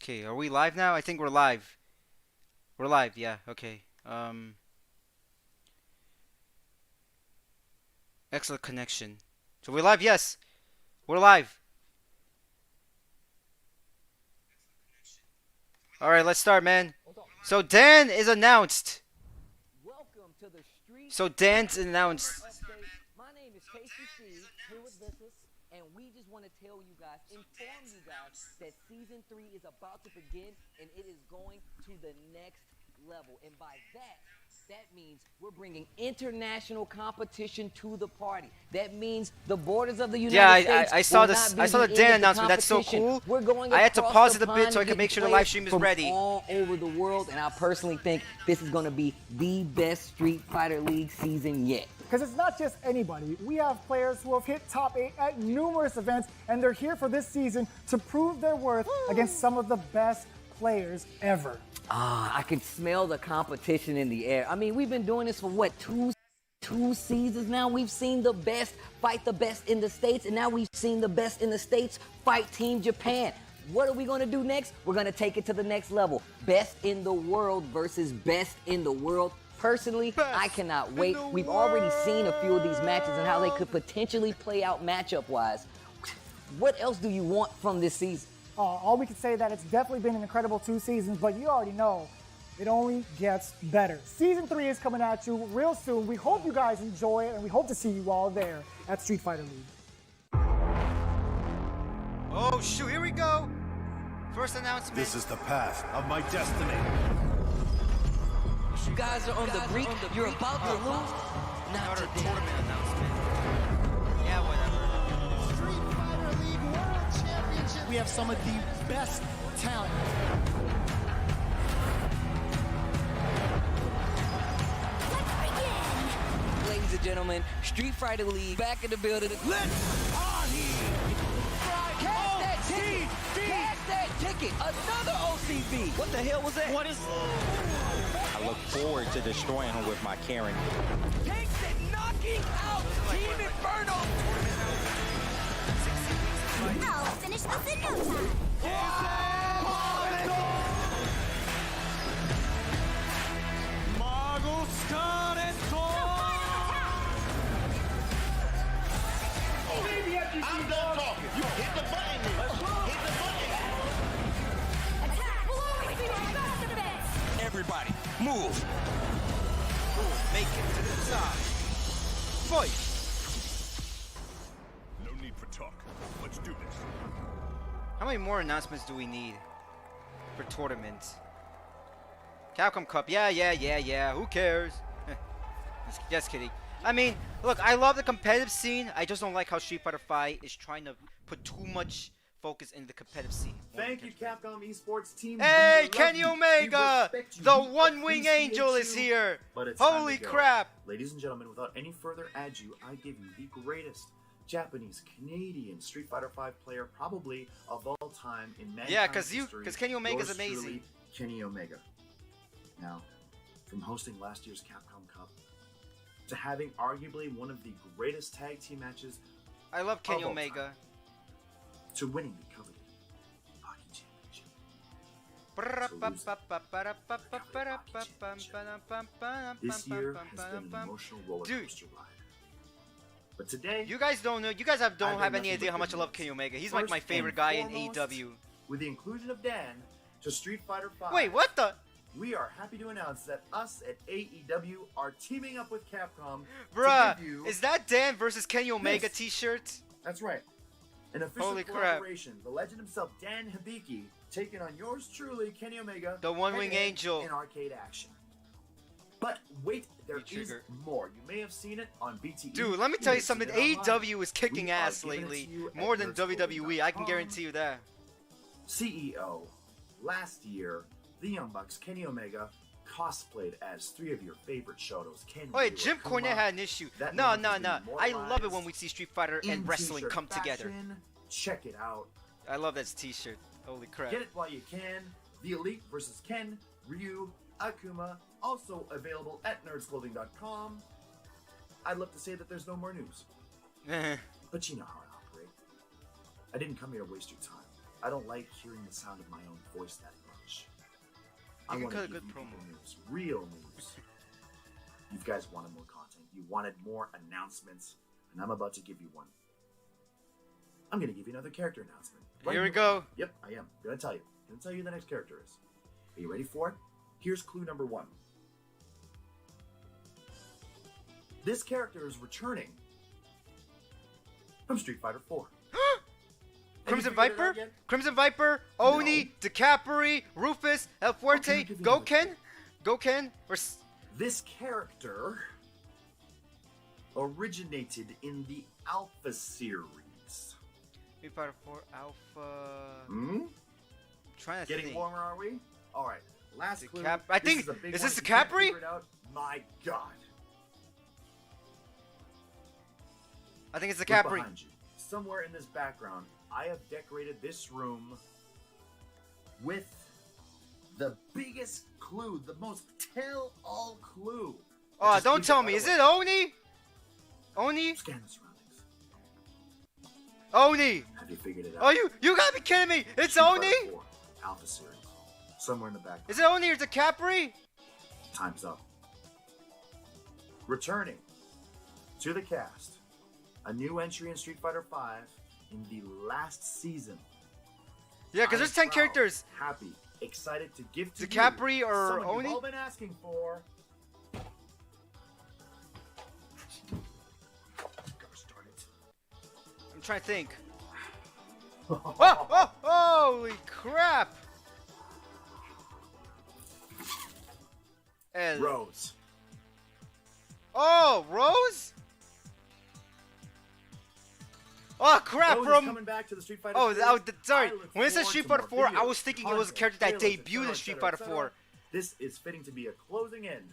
Okay, are we live now? I think we're live. We're live, yeah, okay. Excellent connection. So we're live, yes. We're live. Alright, let's start, man. So Dan is announced. Welcome to the Street So Dan's announced. Update. My name is Tasty Steve, here with Vissus, and we just want to tell you guys, inform you guys that season 3 is about to begin, and it is going to the next level. And by that means we're bringing international competition to the party. That means the borders of the United States. I saw will this. not be I saw the the Dan end of the announcement. That's so competition. cool. We're going I had to across pause the it a bit so I pond could make sure the getting live stream is from ready. all over the world, and I personally think this is going to be the best Street Fighter League season yet. Because it's not just anybody. We have players who have hit top 8 at numerous events, and they're here for this season to prove their worth against some of the best players ever. I can smell the competition in the air. I mean, we've been doing this for what, two seasons now? We've seen the best fight the best in the States, and now we've seen the best in the States fight Team Japan. What are we going to do next? We're going to take it to the next level. Best in the world versus best in the world. Personally, I cannot wait. We've already seen a few of these matches and how they could potentially play out matchup-wise. What else do you want from this season? All we can say that it's definitely been an incredible 2 seasons, but you already know it only gets better. Season 3 is coming at you real soon. We hope you guys enjoy it, and we hope to see you all there at Street Fighter League. Oh shoot, here we go. First announcement. This is the path of my destiny. You guys are on the brink. You're about to lose. Not Another today. tournament announcement. Yeah, whatever. Street Fighter League World Championship. We have some of the best talent. Ladies and gentlemen, Street Fighter League back in the building. Let's party! Cash that ticket! Cash that ticket! Another OCB! What the hell was that? What is... I look forward to destroying him with my Karen. Takes it, knocking out Team Inferno! I'll finish this in no time. I'm done talking. You hit the button. Hit the button. Attack will always be my best defense. Everybody, move! Make it to the top. Fight. No need for talk. Let's do this. How many more announcements do we need for tournaments? Capcom Cup. Yeah. Who cares? Just kidding. I mean, look, I love the competitive scene. I just don't like how Street Fighter V is trying to put too much focus in the competitive scene. Thank you, Capcom Esports team. Hey, We love Kenny you. Omega! We respect you. The We One-Wing appreciate Angel is you. here! But it's time Holy to go. crap! Ladies and gentlemen, without any further ado, I give you the greatest Japanese Canadian Street Fighter V player probably of all time in mankind's Yeah, history. because Kenny Omega's Yours amazing. truly, Kenny Omega. Now, from hosting last year's Capcom Cup to having arguably one of the greatest tag team matches I love Kenny of all Omega. time, to winning the coveted Hockey Championship. This year has been an emotional roller Dude. coaster ride. But today, You guys don't know. You guys don't I've have got any nothing idea but how much I good love news. Kenny Omega. He's like First my favorite and guy in foremost, AEW. with the inclusion of Dan to Street Fighter V, Wait, what the? we are happy to announce that us at AEW are teaming up with Capcom Bruh, to give you... is that Dan versus Kenny Omega Yes. t-shirt? That's right. An official Holy crap. collaboration. The legend himself, Dan Hibiki, taking on yours truly, Kenny Omega. The One-Wing head-to-head Angel. In arcade action. But wait, there is V-trigger. more. You may have seen it on BTE. Dude, let me tell you may have something. seen it online. AEW is kicking We are ass giving it lately. to you at More than WWE. I can nerdsport.com. guarantee you that. CEO, last year, the Young Bucks, Kenny Omega, cosplayed as 3 of your favorite Shotos. Ken Wait, Wheeler, Jim Kuma, Cornette had an issue. that No. moment has been I love it when immortalized we see Street Fighter in and wrestling t-shirt come together. fashion. Check it out. I love that t-shirt. Holy crap. Get it while you can. The Elite versus Ken, Ryu, Akuma, also available at nerdsclothing.com. I'd love to say that there's no more news, but you know how I operate. I didn't come here to waste your time. I don't like hearing the sound of my own voice that much. I You want can to cut a give good you promo. people news, real news. You guys wanted more content. You wanted more announcements, and I'm about to give you one. I'm going to give you another character announcement. Here we go. Yep, I am. Going to tell you. Going to tell you who the next character is. Are you ready for it? Here's clue number 1. This character is returning from Street Fighter 4. Crimson Have you figured it Viper? out yet? Crimson Viper, Oni, DeCapri, Rufus, El Fuerte, Okay, give me Goken? Goken? Or This character originated in the Alpha series. Street Fighter 4 Alpha. Hmm? Trying to Getting think. warmer, are we? All right. Last clue. I This think- a big is one. this If you can't DiCaprio? figure it out, my God. I think it's Look DeCapri. behind you. Somewhere in this background, I have decorated this room with the biggest clue, the most tell-all clue. Oh, Just don't keep tell right me. Is away. it Oni? Oni? Scan the surroundings. Oni! Have you figured it out? Oh, you gotta be kidding me! It's Street Fighter Oni? 4, Alpha series. Somewhere in the background. Is it Oni or DeCapri? Time's up. Returning to the cast, a new entry in Street Fighter V in the last season. Yeah, because I'm there's 10 proud, characters. Happy, excited to give to DiCapri you or someone Oni? you've all been asking for. Gosh darn it. I'm trying to think. Oh, holy crap! Rose. Oh, Rose? Oh crap! Rose is From coming back to the Street Fighter oh, series. sorry. I look When it said forward Street to Fighter more 4, I videos, was thinking it was a character content, that trailers, debuted in etc., Street etc., Fighter 4. etc. This is fitting to be a closing end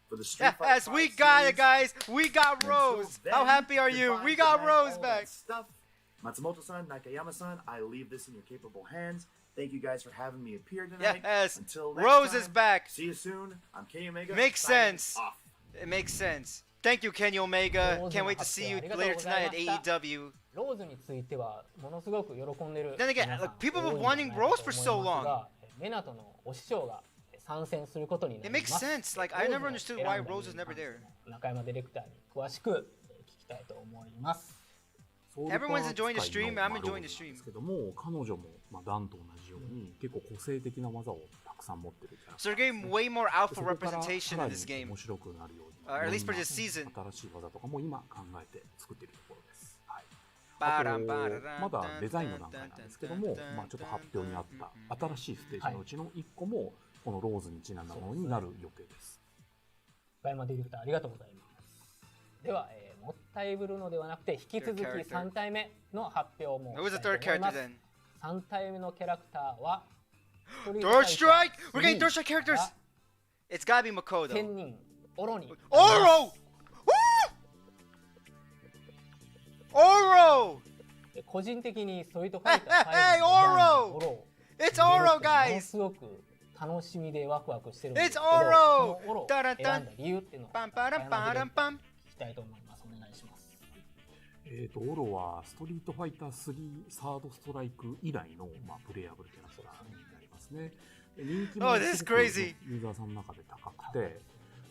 for the Street Fighter Yes, 5 we got series. it, guys. We got Until Rose. How then, happy are you? goodbye, We got good night, Rose all back. that stuff. Matsumoto-san, Nakayama-san, I leave this in your capable hands. Thank you guys for having me appear tonight. Yes. Until next Rose time, is back. See you soon. I'm Kenny Omega. Makes signing sense. off. It makes sense. Thank you, Kenny Omega. Can't wait to see you later tonight at AEW. ローズについてはものすごく喜んでる Then again, 皆さん like, people have 多 been いんじゃない wanting かと Rose for 思い so ます long. がメナトのお師匠が参戦することにな It り makes ます。 sense. Like, I never understood why Rose was never there. 中山ディレクターに詳しく聞きたいと思います。 Everyone's enjoying the stream. I'm enjoying the stream. ですけども、彼女もダンと同じように結構個性的な技をたくさん持ってるキャラクタ So ー they're getting way more alpha そこから representation さ in ら this に game. 面白くなるように At least for いろん this season. な新しい技とかも今考えて作っているところです。はい。バあとランバラランまだデザインの段階なんですけども、まあちょっと発表にあった新しいステージのうちの1個もこのローズにちなんだものになる予定です。中山ディレクターありがとうございます。では、もったいぶるのではなくて引き続き3体目の発表も Who's the したい third と思いま character す。 then? 3体目のキャラクターは Third strike! We're getting third strike characters! It's gotta be Makoto. 仙人オロに Oro! Woo! Oro! 個人的にストリートファイター Hey, 5の Oro! オロを It's Oro, もの guys! すごく楽しみでワクワクしてるんですけ It's ど、 Oro! そのオロを選んだ理由っていうのを Pam, param, param, pam. 聞きたいと思います。お願いします。オロはストリートファイター3サードストライク以来の、プレイヤブルキャラクターになりますね。人気も Oh, this is すごく crazy. ユーザーさんの中で高くて、で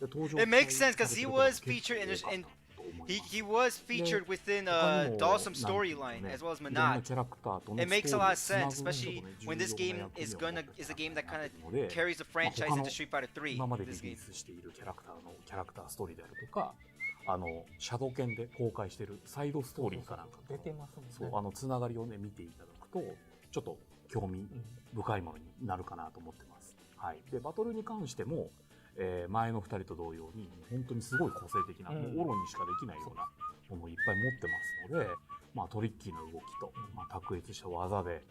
登場 It makes sense 期 because 待 he されてる was 方が結 featured 構 in 多かった in と思います he was featured within 他にも Dawsome なんていうの storyline ね as well as いろんな Manat. キャラクターとの It makes ス a トー lot リー of をつな sense, ぐのと especially ね when this 重要 game な役 is 目を gonna 持ったキ is a ャ game ラ that クター kind になっているの of で carries the franchise 他 into の Street Fighter 3. 今までリ This リ game. ースしているキャラクターのキャラクターストーリーであるとかシャドウ剣で公開しているサイドストーリーかなんかと出てますもんね。そうつながりをね見ていただくとちょっと興味深いものになるかなと思ってます。はい。でバトルに関しても、前の2人と同様に本当にすごい個性的な、もうオロにしかできないようなものをいっぱい持ってますので、トリッキーな動きと、卓越した技で、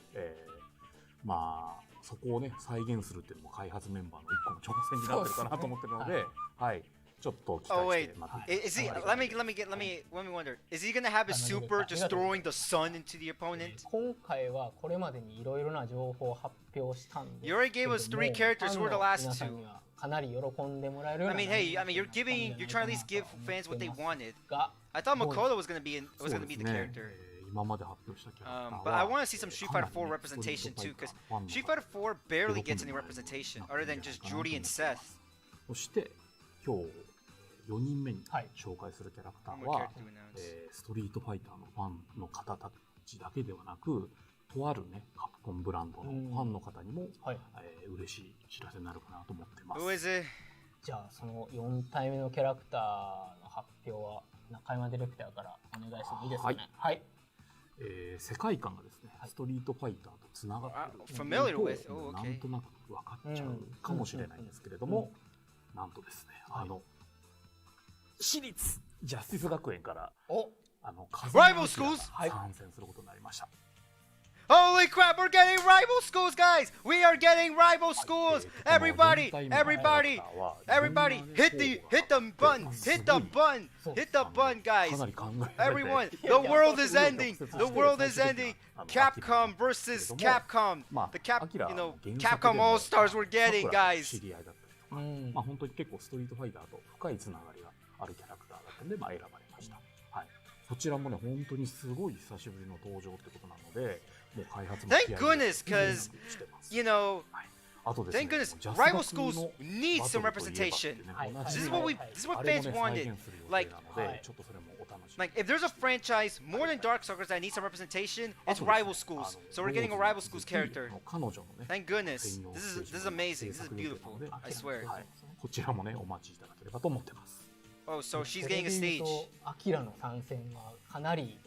そこをね再現するっていうのも開発メンバーの一個の挑戦になってるかなと思ってるので、はい。ちょっと期 Oh 待し wait, て待っていた is he? Let me wonder. Is he gonna have a super just throwing the sun into the opponent? 今回はこれまでにいろいろな情報を発表したんですけ You ど already gave us も three characters. Who are the ファンの last 皆さん two? にはかなり喜んでもらえるよう I な mean, hey, you're giving, you're trying to at least give fans what they wanted. が I thought Makoto was gonna be the そうですね character. 今まで発表したキャラクターは But I want to see some Street Fighter 4かなりね representation too, because ストリートファイターのファンの Street 方 Fighter 4 barely gets any representation other than just Judy and Seth. そして今日4人目にはい紹介するキャラクター One more は、 character to announce. ストリートファイターのファンの方たちだけではなく、とあるねカプコンブランドのファンの方にも、はい嬉しい知らせになるかなと思ってます。 Who is it? じゃあその4体目のキャラクターの発表は中山ディレクターからお願いしてもいいですかね。はい、世界観がですね、ストリートファイターとつながっている Familiar と with? Oh, な okay. んとなく分かっちゃうかもしれないんですけれども、なんとですね、私立ジャスティス学園からお風間明が参戦することになりました。 Holy crap, we're getting rival schools, guys! We are getting rival schools! Everybody, everybody, everybody, hit the button, hit the button, hit the button, guys! かなり考えられて Everyone, the world is ending. The world is ending. Capcom versus Capcom. The Capcom All Stars we're getting, guys. 知り合いだったりとか、まあ本当に結構ストリートファイターと深いつながりがあるキャラクターだったので、まあ選ばれました。はい。こちらもね本当にすごい久しぶりの登場ってことなので、もう開発も Thank goodness, because, you know, あとですね、 thank goodness, ジャス rival 学 schools の need バ some トルといえばって representation. ね This is what fans wanted. Like, ちょっとそれもお楽しみ Like, if there's a franchise more than Darkstalkers that needs some representation, it's rival schools. So we're getting a rival schools character. 彼女のね Thank goodness. This is amazing. This is beautiful. I swear. こちらもねお待ちいただければと思ってます。 Oh, so she's getting a stage. アキラの参戦はかなり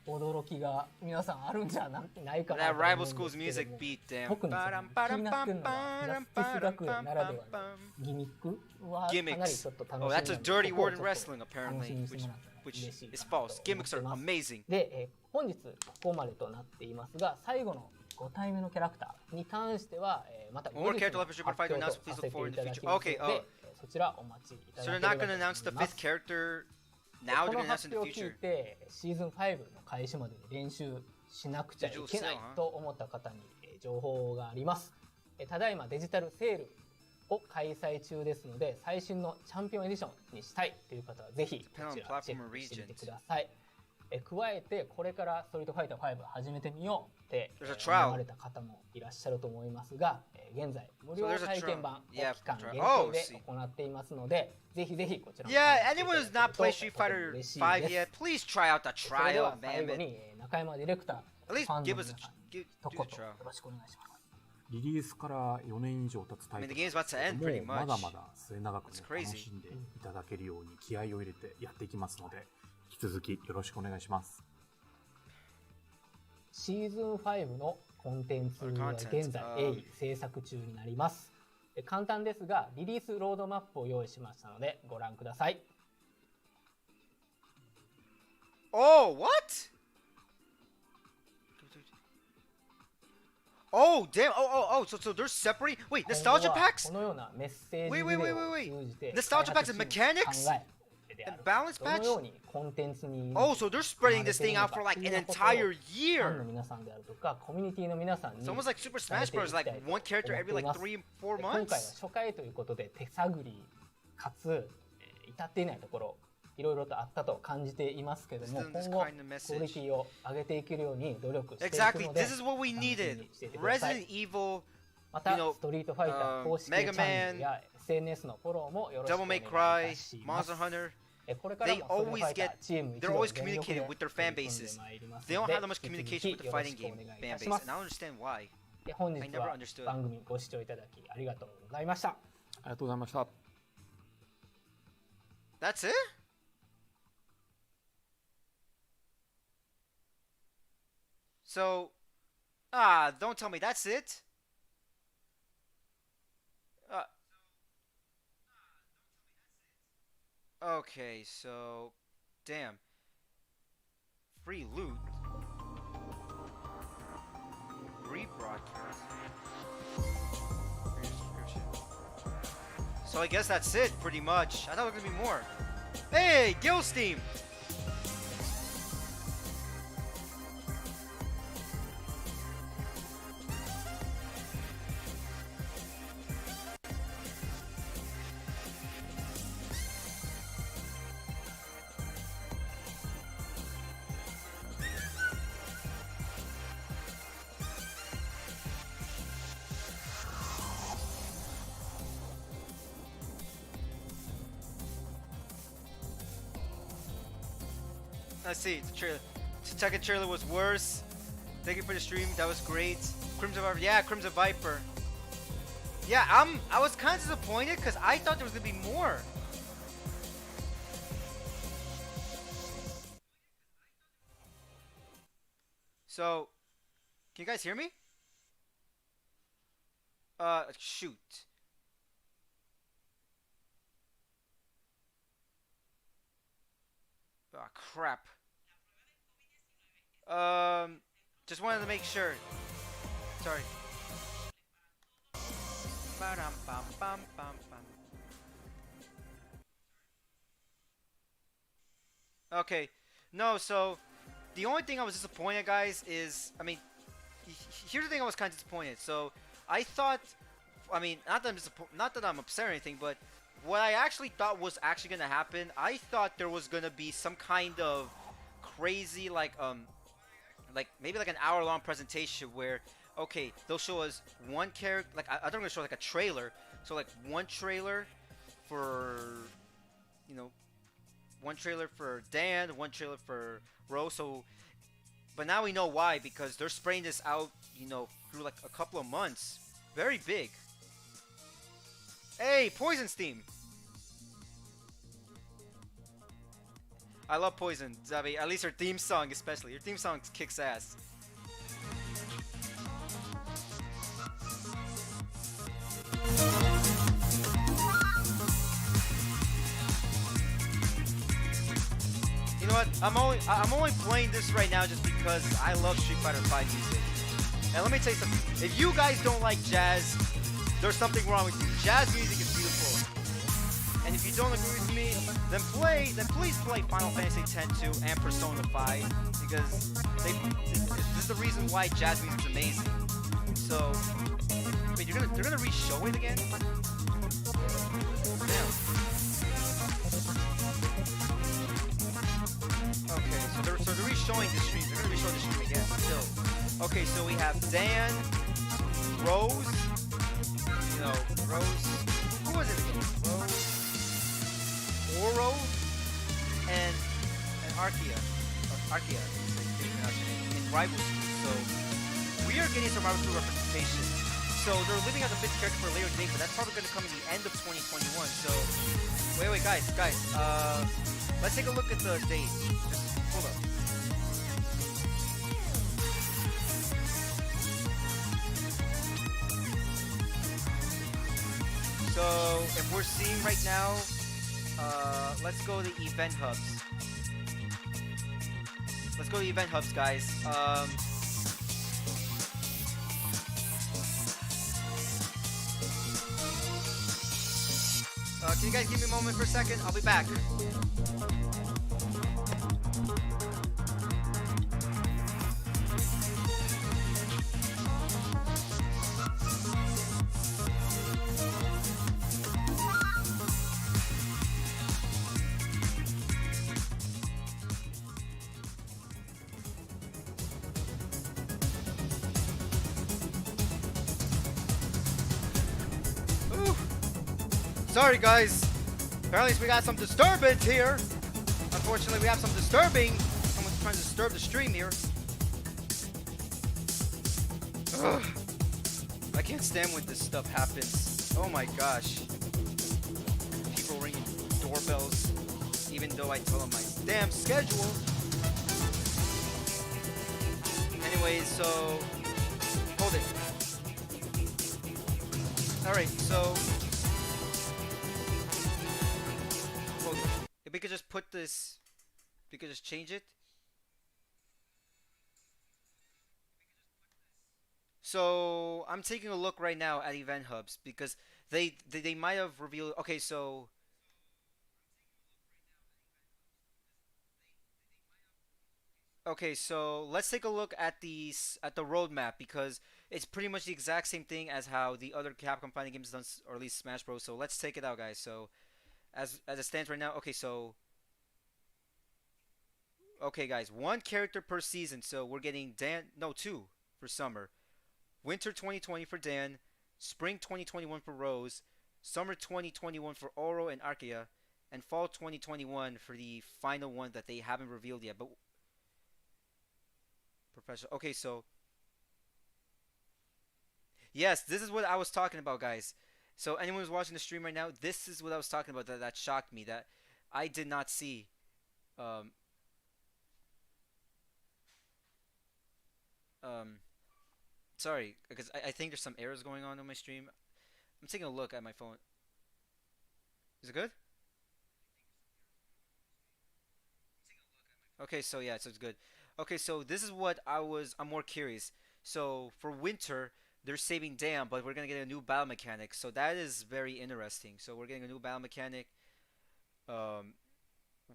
驚きが皆さんあるんじゃないかな That と思うん rival ですけども school's music beat them. 特にその気になってるのはジャスティス学園ならではのギミックはかなりち Gimmicks. ょっと Oh, 楽し that's み a なので dirty そこを word ち in ょっと wrestling, 楽 apparently, しみにしてもらったら which 嬉しい is かなと false. Gimmicks are 思ってます amazing. で、本日ここまでとなっていますが最後の5体目のキャラクターに関しては、また One more 後日 character の left for 発 Super 表 Fighter と announced. さ Please せ look て forward い in た the だき future. ますの Okay. で、そちらお待ちいた So だ they're けれ not ば going to と announce 思い the ます fifth character こ now. の They're going to 発 announce in the 表を聞い future. てシーズン5の開始までに練習しなくちゃいけないと思った方に情報があります。ただいまデジタルセールを開催中ですので最新のチャンピオンエディションにしたいという方はぜひこちらチェックしてみてください。加えてこれからストリートファイター5始めてみようって思われた方もいらっしゃると思いますが、現在無料体験版を期間限定で行っていますので、ぜひぜひこちらも Yeah, anyone who's not played Street Fighter 5 yet, please try out the それで trial, は最 man. 後に中山ディレクター At least ファンの give 皆 us さ a んに do 一 the 言よ trial. ろしくお願いします。リリースから4年以上経つタイ I ト mean, ル the game's about to end も pretty まだ much. まだ末永く、ね、 It's crazy. 楽しんでいただけるように気合を入れてやっていきますので引き続きよろしくお願いします。シーズン5のコンテンツは現在鋭意制作中になります。簡単ですがリリースロードマップを用意しましたのでご覧ください。 Oh, what? Oh, damn. So they're separate. Wait, nostalgia 今後は packs? このようなメッセージビ Wait, デ wait, オ wait, を wait, 通じて Nostalgia 開発 packs and チームの mechanics? 考えであ And る balance どの patch? ようにコンテンツに Oh, so they're spreading this thing out for like an entire ファンの year. 皆さんであるとかコミュニティの皆さんに It's almost like Super Smash Bros. Like one character every like 3-4今回は months. 初回ということで手探りかつ至っていないところいろいろとあったと感じていますけども This 今 is 後 kind of ク message. オリティを上げていけるように努力していく Exactly. ので This is what we 楽しみ needed. にしていてください。 Resident Evil, また you know, ストリートファイター公式チャン Mega ネルや SNS のフォローもよろしくお Devil 願い May い Cry, たします。 Monster Hunter. これから They もストリートファ always イタ get. ーチーム一 They're 同 always 全力で communicating with their fan 取り組んで bases. まいります They の don't で have that much 引き communication with 続 the きよろし fighting くお game 願いい fan たし base, ます and I don't understand why. 本日 I never は understood. 番組ご視聴いただきありがとうございました。ありがとうございました。 That's it? So, don't tell me that's it. Okay, so, damn. Free loot. Rebroadcast. So I guess that's it, pretty much. I thought there was gonna be more. Hey, Gilsteam! Let's see. The trailer. Tekken trailer was worse. Thank you for the stream. That was great. Crimson Viper. Yeah, Crimson Viper. Yeah, I was kind of disappointed because I thought there was gonna be more. So, can you guys hear me? Shoot. Oh, crap. Just wanted to make sure. Sorry. Okay. No, so the only thing I was disappointed, guys, is here's the thing I was kind of disappointed. So I thought, not that I'm upset or anything, but what I actually thought was actually gonna happen, I thought there was gonna be some kind of crazy like maybe like an hour-long presentation where, okay, they'll show us one character, like I thought they're gonna show like a trailer, so like one trailer for, one trailer for Dan, one trailer for Rose. So, but now we know why, because they're spraying this out, through like a couple of months. Very big. Hey, Poison's theme. I love Poison, Zabi. At least her theme song, especially. Your theme song kicks ass. You know what? I'm only playing this right now just because I love Street Fighter V music. And let me tell you something. If you guys don't like jazz, there's something wrong with you. Jazz music is beautiful. And if you don't agree with me, then please play Final Fantasy X-2 and Persona 5, because this is the reason why jazz music is amazing. So, wait, they're gonna re-show it again? Damn. Okay, so they're re-showing the stream. They're gonna re-show the stream again. Still. Okay, so we have Dan, Rose. Rose. Who was it again? Rose. Oro and Archaea in Rival School. So we are getting some Rival School representation. So they're leaving out the 5th character for a later date, but that's probably going to come in the end of 2021. So wait, guys, let's take a look at the date. Just hold up. So if we're seeing right now. Let's go to event hubs. Let's go to event hubs, guys. Can you guys give me a moment for a second? I'll be back. Sorry, guys. Apparently we got some disturbance here. Unfortunately, we have some disturbing. Someone's trying to disturb the stream here. Ugh. I can't stand when this stuff happens. Oh my gosh. People ringing doorbells, even though I tell them my damn schedule. Anyways, so hold it. Alright, so if we could just put this, if we could just change it. So I'm taking a look right now at event hubs because they might have revealed. Okay, so let's take a look at the roadmap, because it's pretty much the exact same thing as how the other Capcom fighting games done, or at least Smash Bros. So let's take it out, guys. So as it stands right now, okay, guys, 1 character per season. So we're getting 2 for summer, winter 2020 for Dan, spring 2021 for Rose, summer 2021 for Oro and Archaea, and fall 2021 for the final one that they haven't revealed yet. But Professional. Okay, so yes, this is what I was talking about, guys. So anyone who's watching the stream right now, this is what I was talking about that shocked me that I did not see. Um, um, sorry, because I think there's some errors going on my stream. I'm taking a look at my phone. Is it good? Okay, so yeah, so it's good. Okay, so this is what I'm more curious. So for winter, they're saving Dam, but we're gonna get a new battle mechanic. So that is very interesting. So we're getting a new battle mechanic. Um,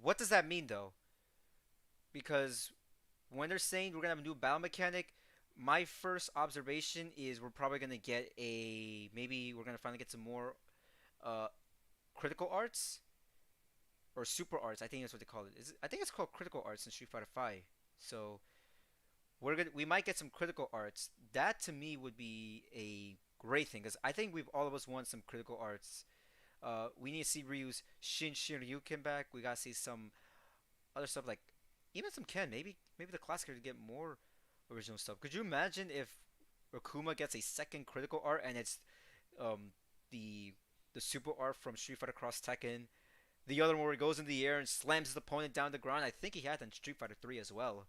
what does that mean though? Because when they're saying we're gonna have a new battle mechanic, my first observation is we're probably gonna get maybe we're gonna finally get some more uh critical arts or super arts. I think that's what they call it. I think it's called critical arts in Street Fighter 5. So we might get some critical arts. That to me would be a great thing because I think all of us want some critical arts. We need to see Ryu's Shin Shiryu back. We gotta see some other stuff like even some Ken. Maybe the classic to get more original stuff. Could you imagine if Rokuma gets a second critical art and it's um the the super art from Street Fighter Cross Tekken? The other one where he goes in the air and slams his opponent down the ground. I think he had that in Street Fighter 3 as well.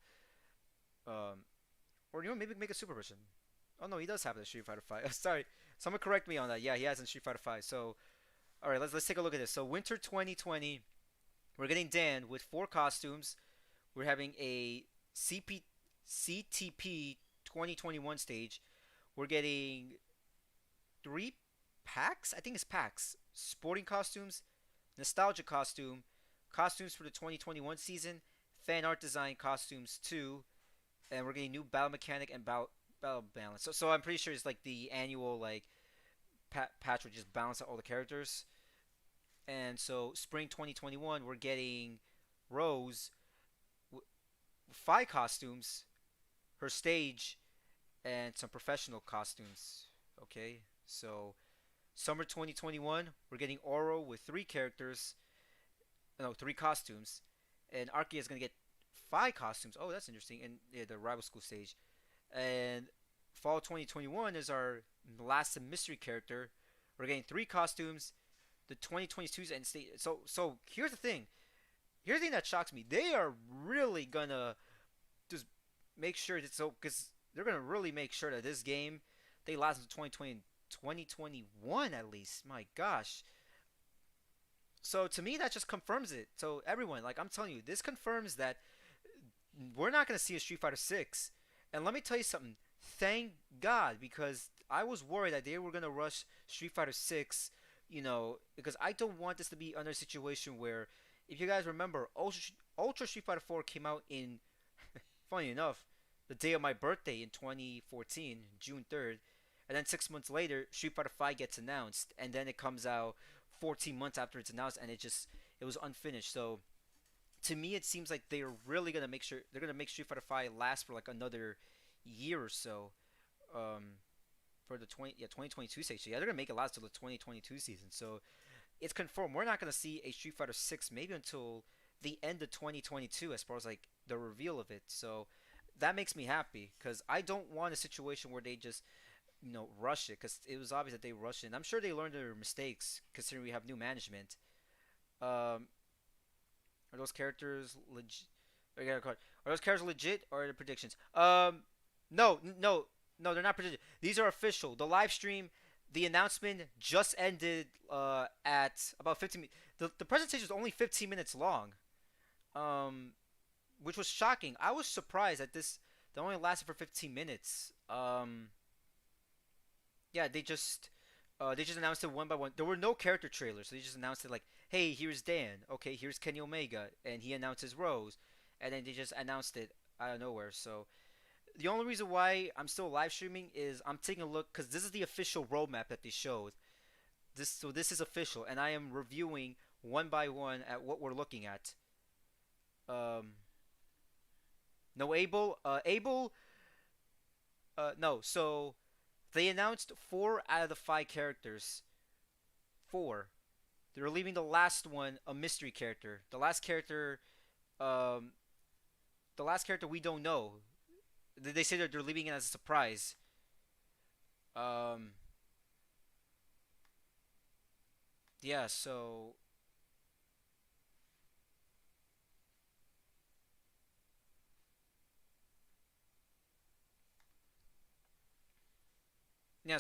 Um, or maybe make a super version. Oh no, he does have it in Street Fighter 5. Sorry, someone correct me on that. Yeah, he has in Street Fighter 5. So, all right, let's take a look at this. So Winter 2020, we're getting Dan with 4 costumes. We're having a CTP 2021 stage. We're getting 3 packs. I think it's packs. Sporting costumes, nostalgia costume, costumes for the 2021 season, fan art design costumes too, and we're getting new battle mechanic and battle balance. So I'm pretty sure it's like the annual like patch would just balance out all the characters. And so spring 2021, we're getting Rose, 5 costumes, her stage, and some professional costumes. Okay, so summer 2021, we're getting Oro with 3 characters, no, 3 costumes, and Arkia is gonna get 5 costumes. Oh, that's interesting. And yeah, the rival school stage. And fall 2021 is our last mystery character. We're getting 3 costumes, the 2022s and state. So here's the thing. Here's the thing that shocks me. They are really gonna just make sure that because they're gonna really make sure that this game they last until 2020 2021 at least. My gosh. So to me that just confirms it. So everyone, like I'm telling you, this confirms that we're not going to see a Street Fighter 6. And let me tell you something. Thank God, because I was worried that they were going to rush Street Fighter 6, because I don't want this to be another situation where, if you guys remember, Ultra Street Fighter 4 came out in, funny enough, the day of my birthday in 2014, June 3rd. And then 6 months later, Street Fighter 5 gets announced. And then it comes out 14 months after it's announced, and it was unfinished. So to me, it seems like they're really gonna make sure they're gonna make Street Fighter 5 last for like another year or so, for the 2022 stage. So yeah, they're gonna make it last till the 2022 season. So it's confirmed we're not gonna see a Street Fighter 6 maybe until the end of 2022 as far as like the reveal of it. So that makes me happy because I don't want a situation where they just rush it because it was obvious that they rushed it. And I'm sure they learned their mistakes considering we have new management. Are those characters legit? Are those characters legit or are they predictions? No, they're not predicted. These are official. The live stream, the announcement just ended at about 15 minutes. The presentation was only 15 minutes long, which was shocking. I was surprised that that only lasted for 15 minutes. Yeah, they just announced it one by one. There were no character trailers, so they just announced it like, "Hey, here's Dan. Okay, here's Kenny Omega," and he announces Rose, and then they just announced it out of nowhere. So the only reason why I'm still live streaming is I'm taking a look because this is the official roadmap that they showed. This is official, and I am reviewing one by one at what we're looking at. No Abel. No. So they announced 4 out of the 5 characters. 4. They're leaving the last one a mystery character. The last character we don't know. They say they're leaving it as a surprise. Yeah, so yeah,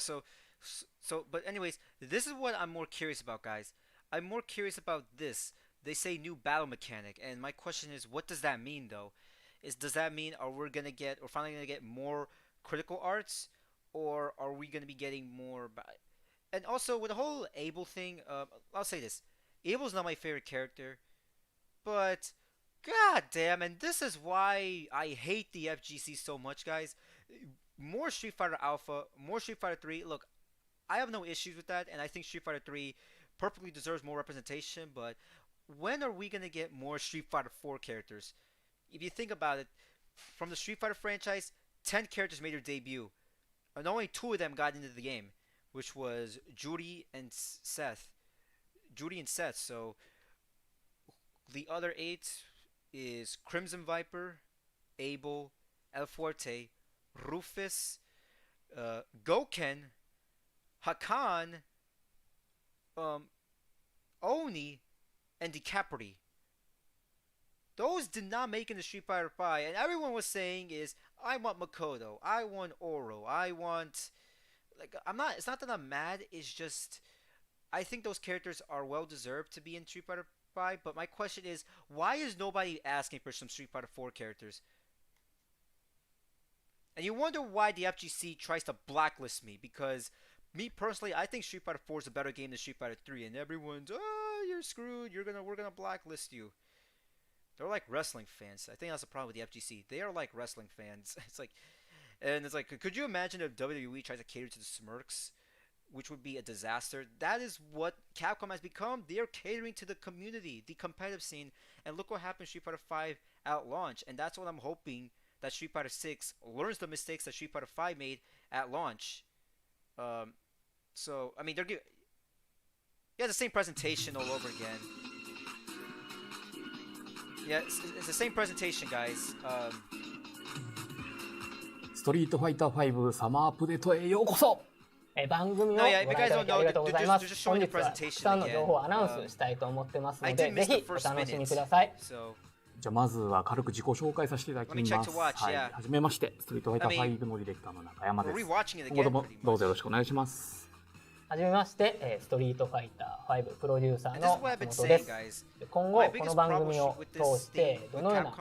but anyways, this is what I'm more curious about, guys. I'm more curious about this. They say new battle mechanic, and my question is, what does that mean, though? Does that mean we're finally gonna get more critical arts, or are we gonna be getting more? And also with the whole Abel thing, I'll say this: Abel's not my favorite character, but god damn, and this is why I hate the FGC so much, guys. More Street Fighter Alpha, more Street Fighter 3. Look, I have no issues with that, and I think Street Fighter 3 perfectly deserves more representation, but when are we going to get more Street Fighter 4 characters? If you think about it, from the Street Fighter franchise, 10 characters made their debut, and only 2 of them got into the game, which was Judy and Seth. So the other 8 is Crimson Viper, Abel, El Fuerte, Rufus, Goken, Hakan, Oni, and DiCaprio. Those did not make it in Street Fighter 5, and everyone was saying is, I want Makoto, I want Oro, I want... Like, it's not that I'm mad, it's just... I think those characters are well deserved to be in Street Fighter 5, but my question is, why is nobody asking for some Street Fighter 4 characters? And you wonder why the FGC tries to blacklist me, because me personally, I think Street Fighter 4 is a better game than Street Fighter 3, and everyone's, oh, you're screwed, we're gonna blacklist you. They're like wrestling fans. I think that's the problem with the FGC. They are like wrestling fans. It's like, could you imagine if WWE tries to cater to the Smirks, which would be a disaster? That is what Capcom has become. They are catering to the community, the competitive scene, and look what happened in Street Fighter 5 at launch, and that's what I'm hoping that Street Fighter 6 learns the mistakes that Street Fighter 5 made at launch. So, I mean, yeah, the same presentation all over again. Yeah, it's the same presentation, guys. ストリートファイター5サマーアップデートへようこそ。番組をご覧いただきありがとうございます。本日はたくさんの情報をアナウンスしたいと思ってますので、ぜひお楽しみください。じゃあまずは軽く自己紹介させていただきます。はい、はじめまして、ストリートファイター5のディレクターの中山です。今後ともどうぞよろしくお願いします。はじめまして、ストリートファイター5プロデューサーの松本です。今後この番組を通してどのような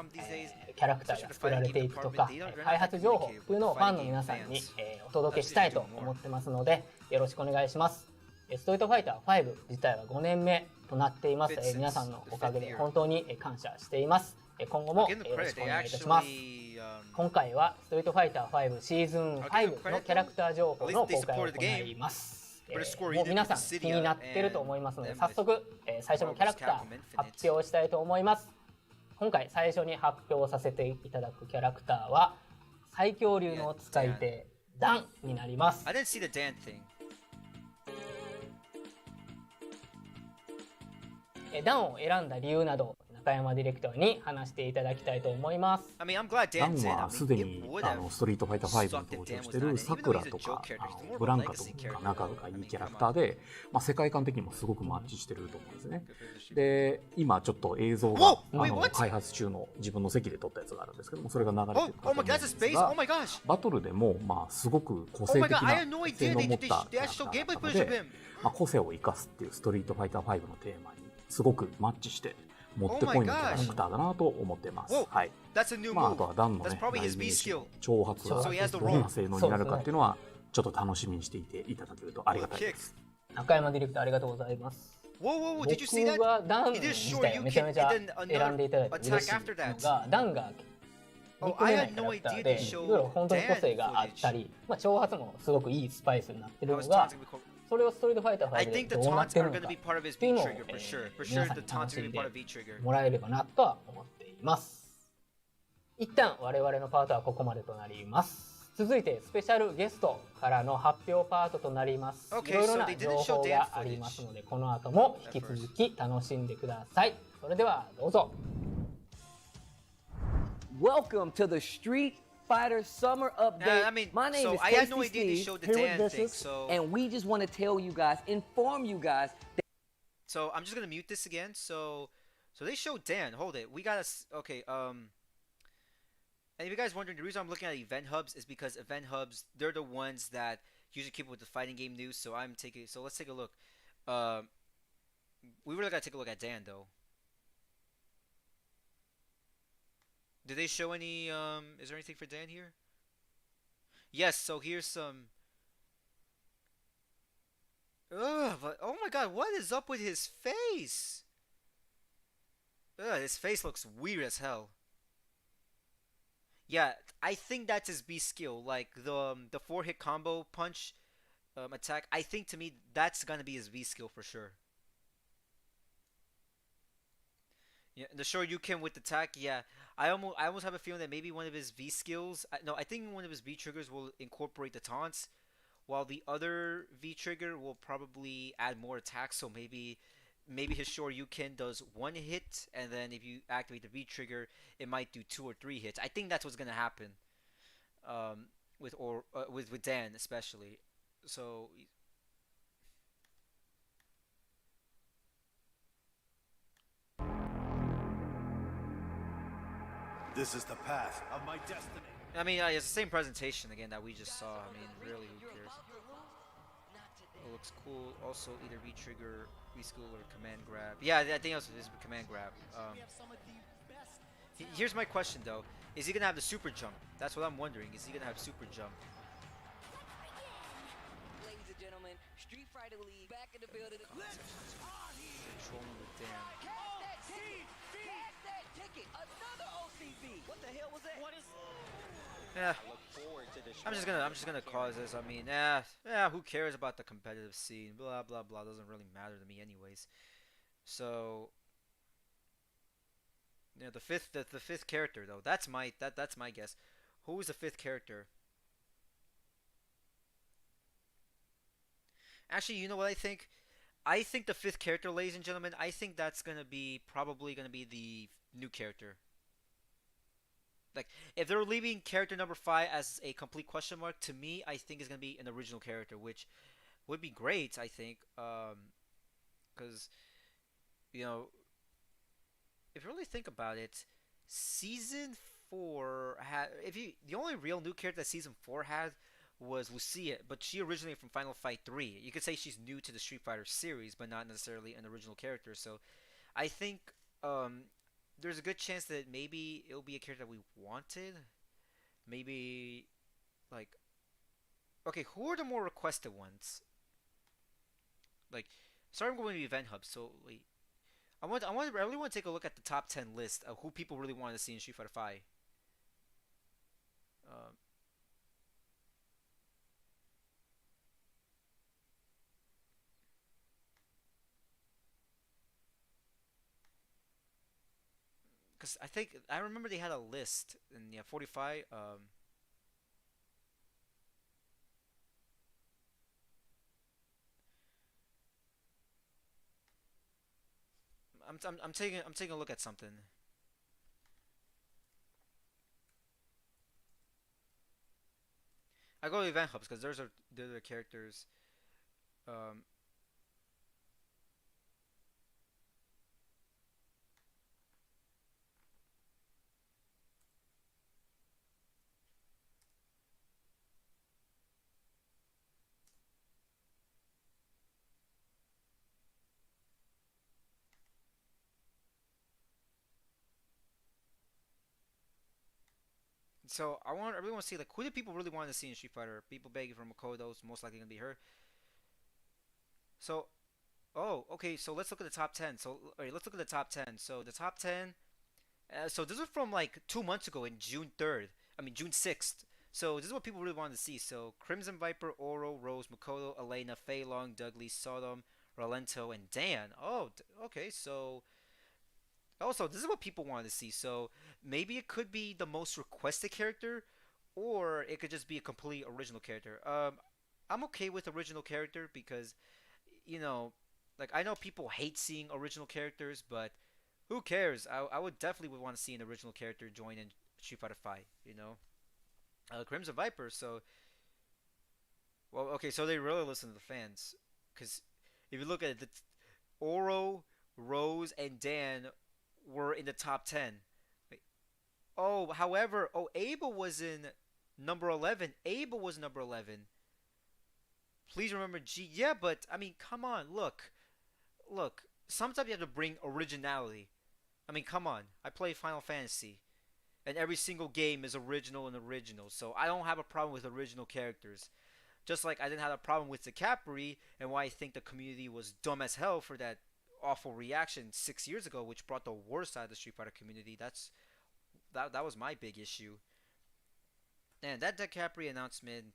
キャラクターが作られていくとか、開発情報というのをファンの皆さんにお届けしたいと思ってますので、よろしくお願いします。ストリートファイター5自体は5年目となっています。皆さんのおかげで本当に感謝しています。今後もよろしくお願いいたします。今回はストリートファイター5シーズン5のキャラクター情報の公開を行います。もう皆さん気になってると思いますので、早速最初のキャラクター発表したいと思います。今回最初に発表させていただくキャラクターは最強流の使い手ダンになります。ダンを選んだ理由など中山ディレクターに話していただきたいと思います。ダンはすでにストリートファイター5に登場しているサクラとかブランカとか仲がいいキャラクターで、世界観的にもすごくマッチしてると思うんですね。で、今ちょっと映像が開発中の自分の席で撮ったやつがあるんですけども、それが流れてるかと思うんですが、バトルでもすごく個性的な性能を持ったキャラクターなので、個性を生かすっていうストリートファイター5のテーマにすごくマッチしてもってこいのキャラクターだなと思ってます。はい。あとはダンのね、代名詞の挑発がどんな性能になるかっていうのはちょっと楽しみにしていていただけるとありがたいです。中山ディレクターありがとうございます。僕はダン自体をめちゃめちゃ選んでいただいて嬉しいのが、ダンが憎めないキャラクターで、いろいろ本当に個性があったり、挑発もすごくいいスパイスになってるのが、それをストリートファイター5でどうなってるのかっていうのを皆さんに楽しんでもらえればなとは思っています。一旦我々のパートはここまでとなります。続いてスペシャルゲストからの発表パートとなります。いろいろな情報がありますので、この後も引き続き楽しんでください。それではどうぞ。 Welcome to the Street Fighter Summer Update. I mean, My name so is I Casey had no idea they Steve, showed the here with Dan thing. Vicious. So and we just want to tell you guys, inform you guys. So I'm just gonna mute this again. So they showed Dan. Hold it. We gotta. Okay. And if you guys wondering, the reason I'm looking at event hubs is because event hubs, they're the ones that usually keep up with the fighting game news. So I'm taking. So let's take a look. We really gotta take a look at Dan though. Did they show any? Is there anything for Dan here? Yes. So here's some. Ugh, but oh my god, what is up with his face? Ugh, his face looks weird as hell. Yeah, I think that's his B skill, like the 4-hit combo punch attack. I think to me that's gonna be his V skill for sure. Yeah, the Shoryuken with attack. Yeah, I almost have a feeling that maybe one of his V skills. No, I think one of his V triggers will incorporate the taunts, while the other V trigger will probably add more attacks. So maybe his Shoryuken does one hit, and then if you activate the V trigger, it might do 2 or 3 hits. I think that's what's gonna happen. With Dan especially. So This is the path of my destiny. I mean, it's the same presentation again that we just saw. I mean, really, who cares? It looks cool. Also, either V trigger, V skill, or command grab. Yeah, I think also this is command grab. Here's my question though: is he gonna have the super jump? That's what I'm wondering. Is he gonna have super jump? Ladies and gentlemen, Street Fighter League back in the building. Controlling with Dan. Cash that ticket. Another OCB. What the hell was that? What is? Yeah. I look forward to this. I'm just gonna cause this. I mean, who cares about the competitive scene? Blah blah blah. Doesn't really matter to me, anyways. So, yeah, the fifth character though. That's my guess. Who is the fifth character? Actually, you know what I think? I think the fifth character, ladies and gentlemen, I think that's probably gonna be the new character. Like, if they're leaving character number 5 as a complete question mark, to me, I think it's gonna be an original character, which would be great. I think, because you know, if you really think about it, season 4 had the only real new character that season 4 had was Lucia, but she originated from Final Fight 3. You could say she's new to the Street Fighter series, but not necessarily an original character. So, I think there's a good chance that maybe it'll be a character that we wanted. Maybe, like, okay, who are the more requested ones? Like, sorry, I'm going to event hub. So wait, I really want to take a look at the top 10 list of who people really want to see in Street Fighter 5. Because I remember they had a list in 45. I'm taking a look at something. I go to event hubs because those are the characters. Um, So I really want to see, like, who do people really want to see in Street Fighter? People begging for Makoto, is most likely gonna be her. So, oh, okay. So let's look at the top 10. So, alright, let's look at the top 10. So the top 10. So this was from like 2 months ago in June 3rd. I mean June 6th. So this is what people really wanted to see. So Crimson Viper, Oro, Rose, Makoto, Elena, Fei Long, Dudley, Sodom, Rolento, and Dan. Oh, okay. So also, this is what people want to see. So maybe it could be the most requested character, or it could just be a complete original character. I'm okay with original character because, you know, like, I know people hate seeing original characters, but who cares? I would definitely want to see an original character join in Street Fighter 5. You know. Crimson Viper. So, well, okay, so they really listen to the fans, because if you look at it, Oro, Rose, and Dan were in the top 10. Wait, oh, however, Abel was in number 11. Abel was number 11. Please remember G. Yeah, but I mean, come on, look. Sometimes you have to bring originality. I mean, come on. I play Final Fantasy, and every single game is original and original. So I don't have a problem with original characters. Just like I didn't have a problem with the Capri, and why I think the community was dumb as hell for that awful reaction 6 years ago, which brought the worst out of the Street Fighter community. That was my big issue. And that Capri announcement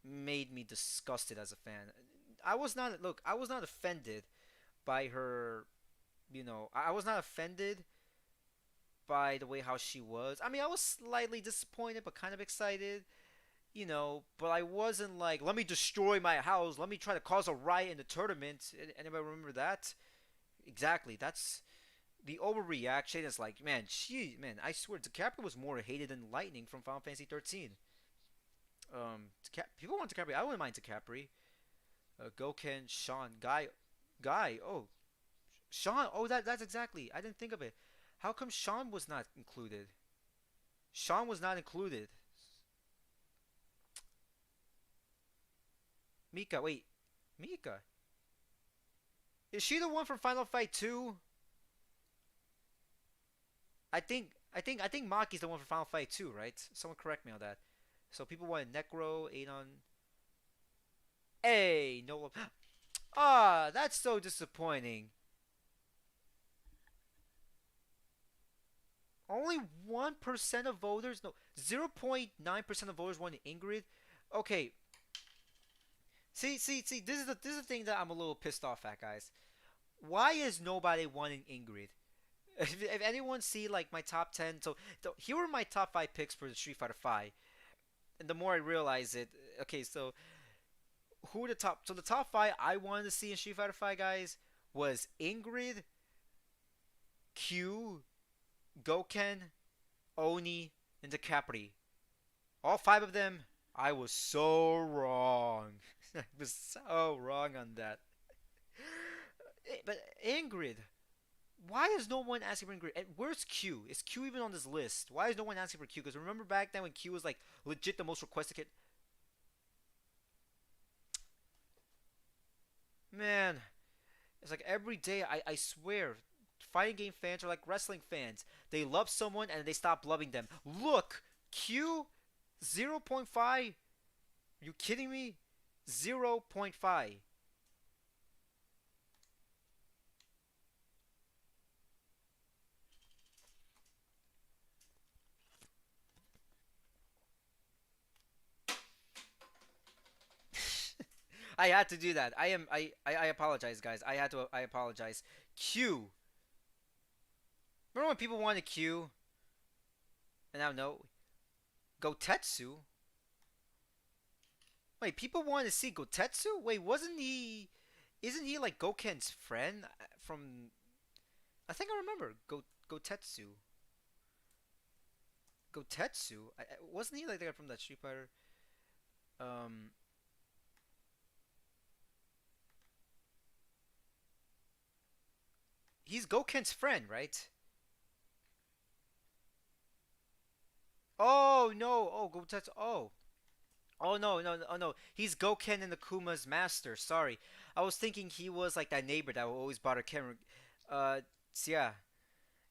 made me disgusted as a fan. I was not offended by her, I was not offended by the way how she was. I mean, I was slightly disappointed but kind of excited, but I wasn't like, let me destroy my house, let me try to cause a riot in the tournament. Anybody remember that? Exactly. That's the overreaction. Is like, man, I swear, DiCaprio was more hated than Lightning from Final Fantasy 13. People want DiCaprio. I wouldn't mind DiCaprio. Goken, Sean, Guy. Oh, Sean. Oh, that's exactly. I didn't think of it. How come Sean was not included? Sean was not included. Mika, wait. Mika. Is she the one from Final Fight 2? I think Maki's the one from Final Fight 2, right? Someone correct me on that. So people wanted Necro, Adon. Hey, no. Ah, that's so disappointing. Only 1% of voters, no, 0.9% of voters wanted Ingrid. Okay. See, this is the thing that I'm a little pissed off at, guys. Why is nobody wanting Ingrid? If anyone see like my top 10, so here were my top 5 picks for the Street Fighter 5. And the more I realize it, okay, so the top 5 I wanted to see in Street Fighter 5, guys, was Ingrid, Q, Goken, Oni, and the Capri. All 5 of them, I was so wrong. I was so wrong on that. But Ingrid, why is no one asking for Ingrid? And where's Q? Is Q even on this list? Why is no one asking for Q? Because remember back then when Q was like legit the most requested kid? Man, it's like every day, I swear, fighting game fans are like wrestling fans. They love someone and they stop loving them. Look, Q, 0.5. Are you kidding me? 0.5. I had to do that. I apologize, guys. I apologize. Q. Remember when people wanted Q? And now no. Gotetsu? Wait, people wanted to see Gotetsu? Wait, isn't he like Goken's friend from, I think I remember Gotetsu. Wasn't he like the guy from that Street Fighter? He's Goken's friend, right? Oh no! Oh, Gotetsu. Oh. Oh no, no, no, oh no. He's Goken and Akuma's master. Sorry. I was thinking he was like that neighbor that would always bother Ken. Yeah.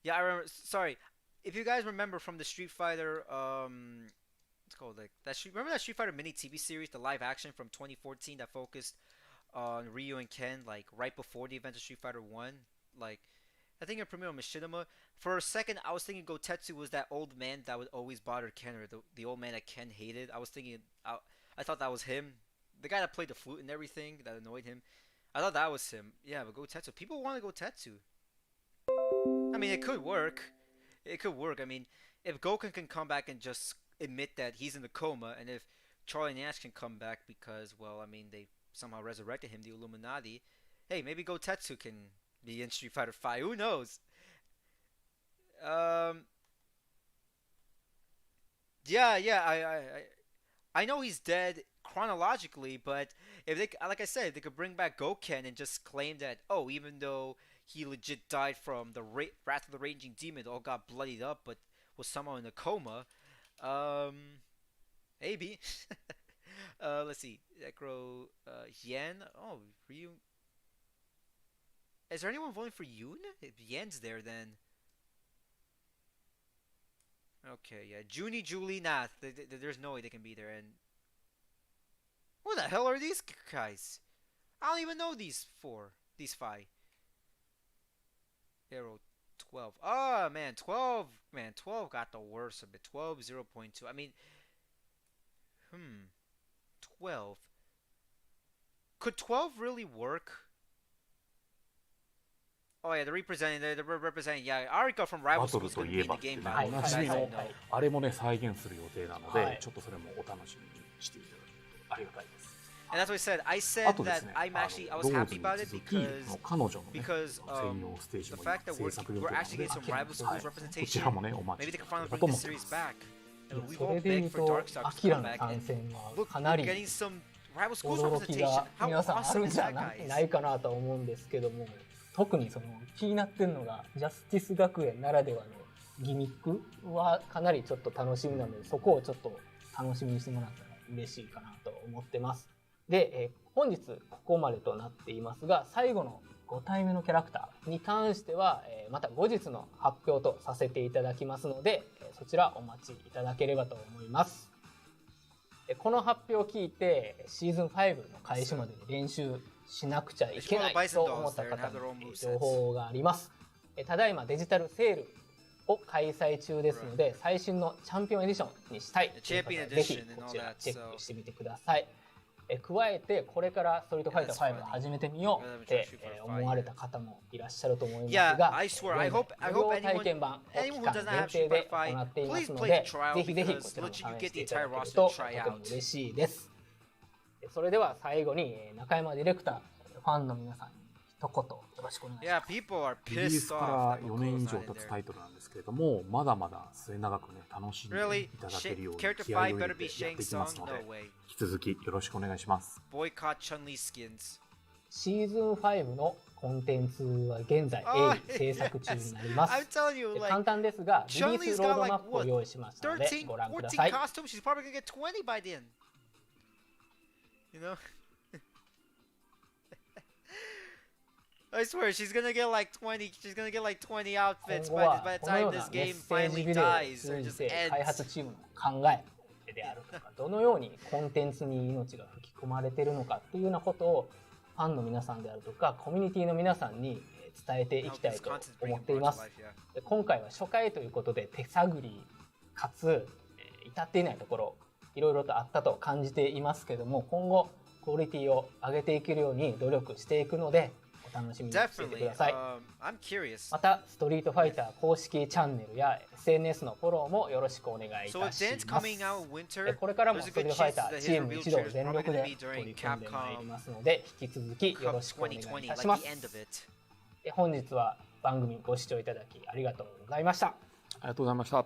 Yeah, I remember. Sorry. If you guys remember from the Street Fighter, it's called like remember that Street Fighter mini TV series, the live action from 2014 that focused on Ryu and Ken, like right before the event of Street Fighter 1? Like, I think it premiered on Machinima. For a second, I was thinking Gotetsu was that old man that would always bother Ken, or the old man that Ken hated. I was thinking, I thought that was him. The guy that played the flute and everything, that annoyed him. I thought that was him. Yeah, but Gotetsu. People want to Gotetsu. I mean, it could work. It could work. I mean, if Goken can come back and just admit that he's in the coma, and if Charlie Nash can come back because, well, I mean, they somehow resurrected him, the Illuminati. Hey, maybe Gotetsu can be in Street Fighter 5. Who knows? Yeah. I know he's dead chronologically, but if they, like I said, they could bring back Goken and just claim that, oh, even though he legit died from the Wrath of the Raging Demon, all got bloodied up, but was somehow in a coma. Maybe. Let's see. Necro, Yen. Oh, Ryu. Is there anyone voting for Yoon? If Yen's there, then. Okay, yeah. Junie, Julie, nah. There's no way they can be there. And who the hell are these guys? I don't even know these five. Arrow 12. Oh, man, 12. Man, 12 got the worst of it. 12, 0.2. I mean, 12. Could 12 really work? Oh yeah, they're representing. Yeah, Arika from バ Rival ト School ル is と going い to え be in ば the っていう game ね、 battle. おなじみ I の know. あれもね再現する予定なので、はい、ちょっとそれもお楽しみにしていただけるとありがたいです。 And that's what I said. I あ said とで that すね、I'm actually I ロ was ーズ happy に about it 続き、彼女のね、 because 専用ステージ the も fact 今 that 制作予 we're 定な actually の getting some で、 Rival Schools はい、こ representation. ちらもねお待 Maybe ち they い can ただ finally ければと bring 思 the ってま series す。 back. And we そ hope れで言 big う for と Darkstalkers ア to キラ come の back. 参 And 戦は look, かな we're り getting some Rival Schools 驚き representation. が How 皆さんあ awesome るん is じゃ that, な guys? ないかなと思うんですけども、特にその気になってるのがジャスティス学園ならではのギミックはかなりちょっと楽しみなので、そこをちょっと楽しみにしてもらったら嬉しいかなと思ってます。で、本日ここまでとなっていますが、最後の5体目のキャラクターに関してはまた後日の発表とさせていただきますので、そちらお待ちいただければと思います。この発表を聞いてシーズン5の開始までに練習しなくちゃいけないと思った方に情報があります。ただいまデジタルセールを開催中ですので、最新のチャンピオンエディションにしたいという方はぜひこちらチェックしてみてください。加えてこれからストリートファイター5を始めてみようって思われた方もいらっしゃると思いますが、無料体験版を期間限定で行っていますので、ぜひぜひこちらも試していただけるととても嬉しいです。それでは最後に中山ディレクター、ファンの皆さんに一言よろしくお願いします。リリースから4年以上経つタイトルなんですけれども、まだまだ末永くね楽しんでいただけるように気合を入れてやっていきますので、引き続きよろしくお願いします。シーズン5のコンテンツは現在制作中になります。簡単ですがリリースロードマップを用意しましたのでご覧ください。I swear she's gonna get like 20. She's gonna get like 20 outfits by the time this game finally dies or just ends. 開発チームの考えであるとか、どのようにコンテンツに命が吹き込まれているのかっていうようなことをファンの皆さんであるとかコミュニティの皆さんに伝えていきたいと思っています。今回は初回ということで手探りかつ至っていないところいろいろとあったと感じていますけども、今後クオリティを上げていけるように努力していくのでお楽しみにしていてください。またストリートファイター公式チャンネルや SNS のフォローもよろしくお願いいたします。これからもストリートファイターチーム一同全力で取り組んでまいりますので引き続きよろしくお願いいたします。本日は番組ご視聴いただきありがとうございました。ありがとうございました。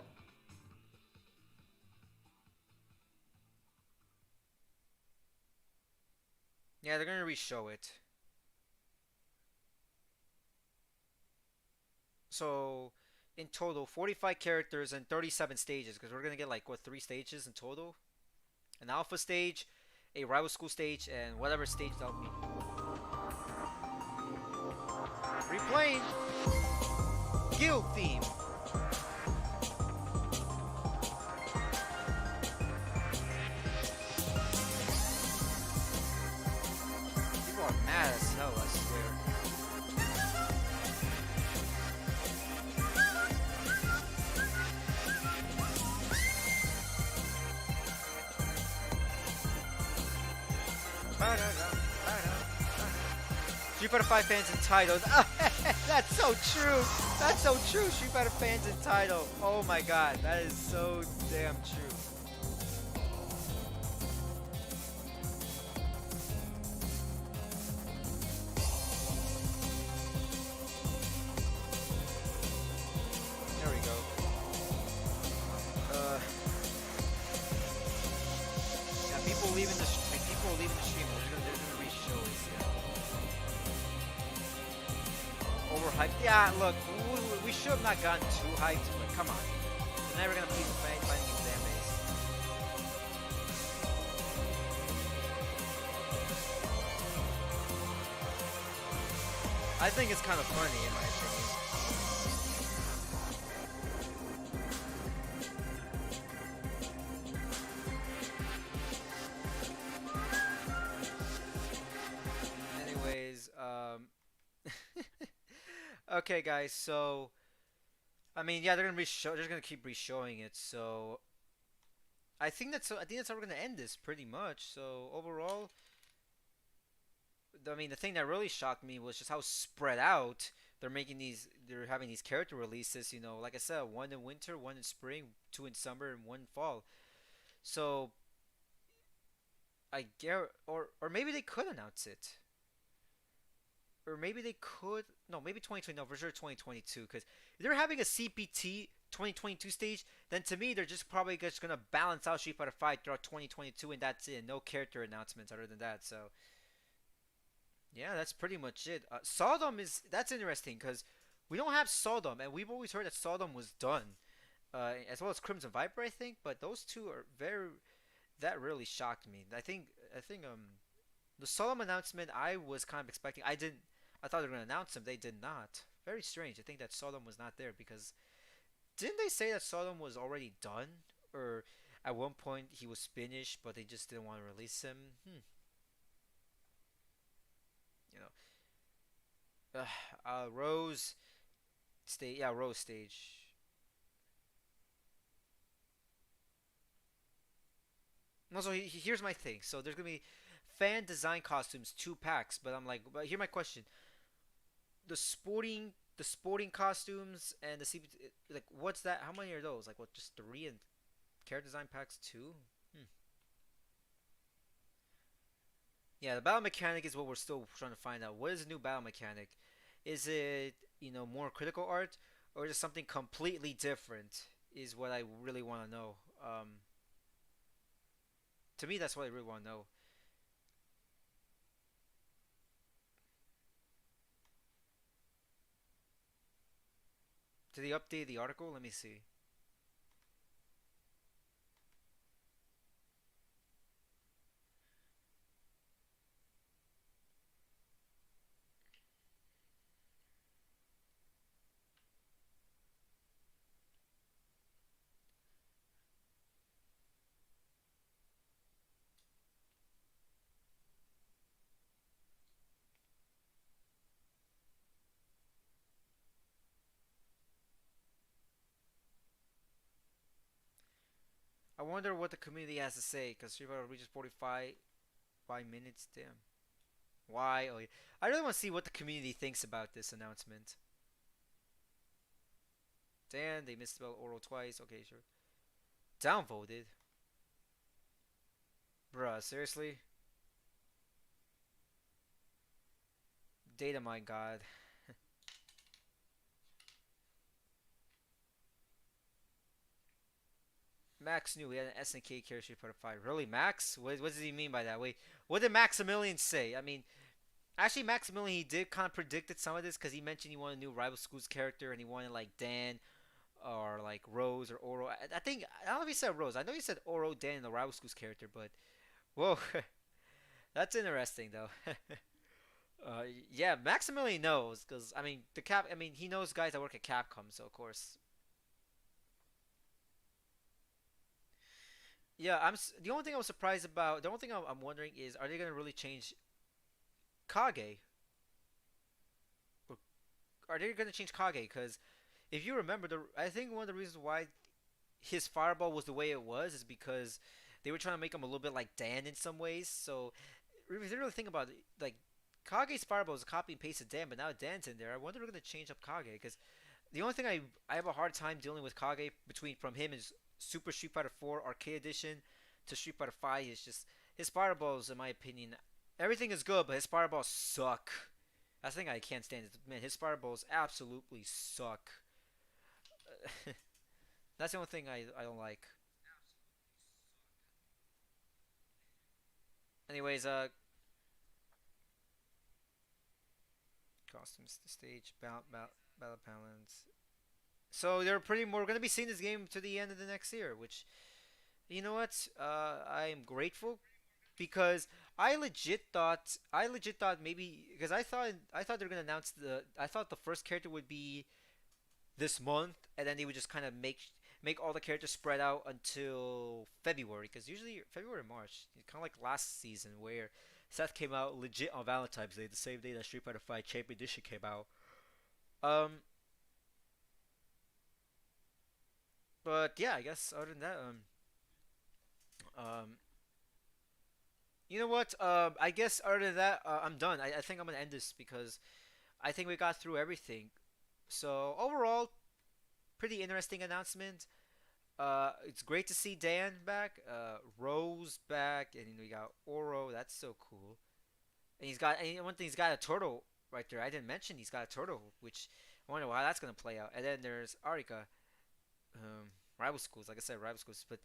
Yeah, they're gonna re-show it. So, in total, 45 characters and 37 stages, because we're gonna get like, what, 3 stages in total? An alpha stage, a rival school stage, and whatever stage that'll be. Replaying! Guild theme! People are mad as hell, I swear. Street Fighter 5 fans entitled. That's so true. That's so true. Street Fighter fans entitled. Oh my god, that is so damn true. There we go. hyped. Yeah, look, we should have not gotten too hyped, but come on. We're never gonna please the fans fighting against fan base. I think it's kind of funny, in my opinion. Anyways, okay, guys. So, I mean, yeah, they're gonna keep re-showing it. So, I think that's how we're gonna end this, pretty much. So overall, I mean, the thing that really shocked me was just how spread out they're having these character releases. You know, like I said, one in winter, one in spring, two in summer, and one in fall. So I guess, or maybe they could announce it. Or maybe they could. No, maybe 2020. No, for sure 2022. Because if they're having a CPT 2022 stage, then to me they're just probably just gonna balance out Street Fighter 5 throughout 2022, and that's it. No character announcements other than that. So yeah, that's pretty much it. Sodom that's interesting because we don't have Sodom, and we've always heard that Sodom was done, as well as Crimson Viper, I think. But those two are that really shocked me. I think the Sodom announcement I was kind of expecting. I thought they were gonna announce him. They did not. Very strange. I think that Sodom was not there because didn't they say that Sodom was already done, or at one point he was finished, but they just didn't want to release him? You know, Rose stage. Yeah, Rose stage. Also, here's my thing. So there's gonna be fan design costumes, 2 packs. But I'm like, but here's my question: the sporting costumes and the CP, like, what's that? How many are those? Like, what? Just 3 and character design packs 2? Yeah, the battle mechanic is what we're still trying to find out. What is the new battle mechanic? Is it, more critical art, or is it something completely different? Is what I really want to know. To me, that's what I really want to know. Did they update the article? Let me see. I wonder what the community has to say, because Street Fighter reaches 45 minutes. Damn. Why? Oh, yeah. I really want to see what the community thinks about this announcement. Damn, they misspelled oral twice. Okay, sure. Downvoted. Bruh, seriously? Data mine god. Max knew he had an SNK character Street Fighter 5. Really, Max? What does he mean by that? Wait, what did Maximilian say? I mean, actually, Maximilian, he did kind of predicted some of this because he mentioned he wanted a new Rival Schools character and he wanted, like, Dan or, like, Rose or Oro. I think, I don't know if he said Rose. I know he said Oro, Dan, and the Rival Schools character, but, whoa. That's interesting, though. uh, yeah, Maximilian knows because, I mean, he knows guys that work at Capcom, so of course. Yeah, the only thing I was surprised about, the only thing I'm wondering is, are they gonna really change Kage? Or are they gonna change Kage? Because if you remember, I think one of the reasons why his fireball was the way it was is because they were trying to make him a little bit like Dan in some ways. So if you really think about it, like, Kage's fireball is a copy and paste of Dan, but now Dan's in there. I wonder if they're gonna change up Kage because the only thing I have a hard time dealing with Kage from him is Super Street Fighter 4 Arcade Edition to Street Fighter 5 is just his fireballs, in my opinion. Everything is good, but his fireballs suck. That's the thing I can't stand. Man, his fireballs absolutely suck. That's the only thing I don't like. Anyways, costumes, the stage, battle balance. So they're pretty more going to be seeing this game to the end of the next year, which you know what? I am grateful because I legit thought maybe because I thought they were gonna announce I thought the first character would be this month, and then they would just kind of make all the characters spread out until February, because usually February or March, kind of like last season where Seth came out legit on Valentine's Day, the same day that Street Fighter V Champion Edition came out. Um, but yeah, I guess other than that, um, you know what? I guess other than that, I'm done. I think I'm gonna end this because I think we got through everything. So overall, pretty interesting announcement. It's great to see Dan back, Rose back, and we got Oro. That's so cool. And one thing, he's got a turtle right there. I didn't mention he's got a turtle, which I wonder how that's gonna play out. And then there's Arika, rival schools. Like I said, rival schools. But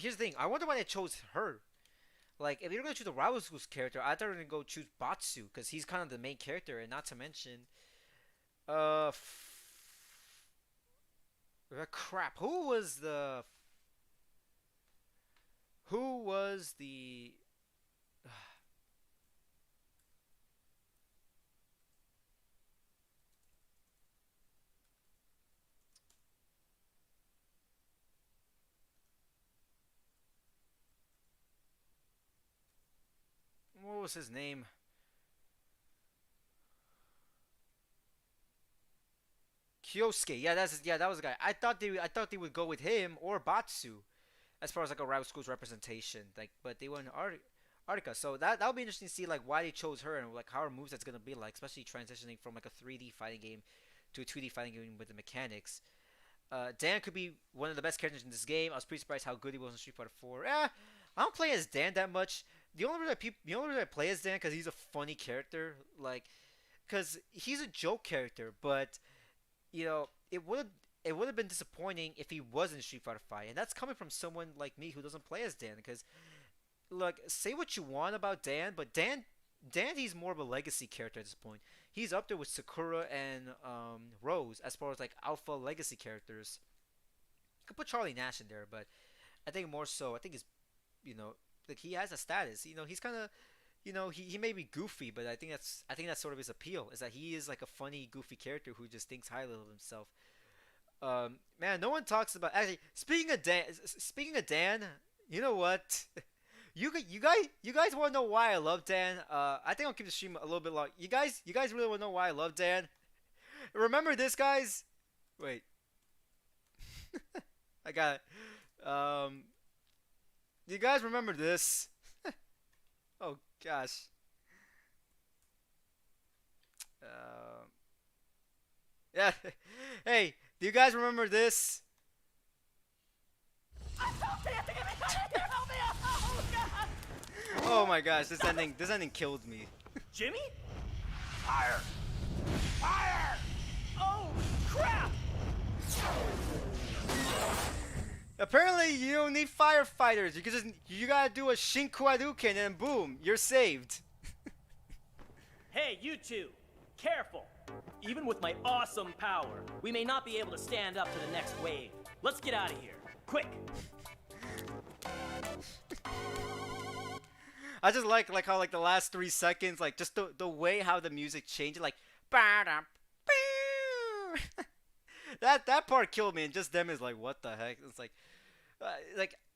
here's the thing. I wonder why they chose her. Like, if you're gonna choose a rival schools character, I thought they were gonna go choose Batsu because he's kind of the main character, and not to mention, crap. Who was the? What was his name? Kyosuke. Yeah, that was the guy. I thought they would go with him or Batsu as far as like a rival schools representation. Like, but they went Artika. So that'll be interesting to see like why they chose her and like how her moves that's gonna be like, especially transitioning from like a 3D fighting game to a 2D fighting game with the mechanics. Dan could be one of the best characters in this game. I was pretty surprised how good he was in Street Fighter 4. I don't play as Dan that much. The only reason I play as Dan because he's a funny character, like, because he's a joke character. But it would have been disappointing if he wasn't Street Fighter 5, and that's coming from someone like me who doesn't play as Dan. Because, look, say what you want about Dan, but Dan, he's more of a legacy character at this point. He's up there with Sakura and Rose as far as like alpha legacy characters. You could put Charlie Nash in there, but I think more so. I think he's, like he has a status. He's kind of, he may be goofy, but I think that's sort of his appeal, is that he is like a funny, goofy character who just thinks highly of himself. Man, no one talks about. Actually, speaking of Dan, you know what? You guys want to know why I love Dan? I think I'll keep the stream a little bit long. You guys really want to know why I love Dan? Remember this, guys? Wait, I got it. You guys remember this? Oh gosh. Yeah. Hey, do you guys remember this? Oh my gosh, this ending killed me. Jimmy? Fire! Fire! Oh crap! Apparently, you don't need firefighters. You gotta do a Shinku Hadouken and boom, you're saved. Hey, you two! Careful! Even with my awesome power, we may not be able to stand up to the next wave. Let's get out of here. Quick! I just like how like the last 3 seconds, like just the way how the music changed, like that part killed me, and just them is like, what the heck? It's like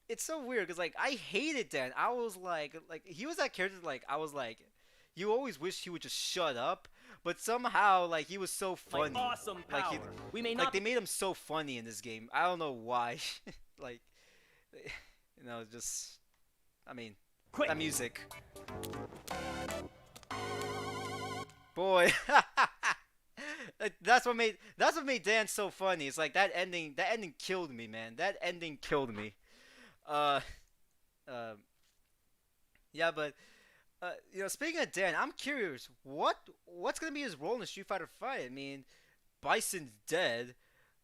it's so weird because like I hated Dan. I was like he was that character, like I was like, you always wish he would just shut up, but somehow like he was so funny. My awesome power. Like we may not they made him so funny in this game. I don't know why. Like just I mean. Quick. That music. Boy. That's what made Dan so funny. It's like that ending killed me, man. That ending killed me. Yeah, but speaking of Dan, I'm curious, what's gonna be his role in Street Fighter 5? I mean, Bison's dead.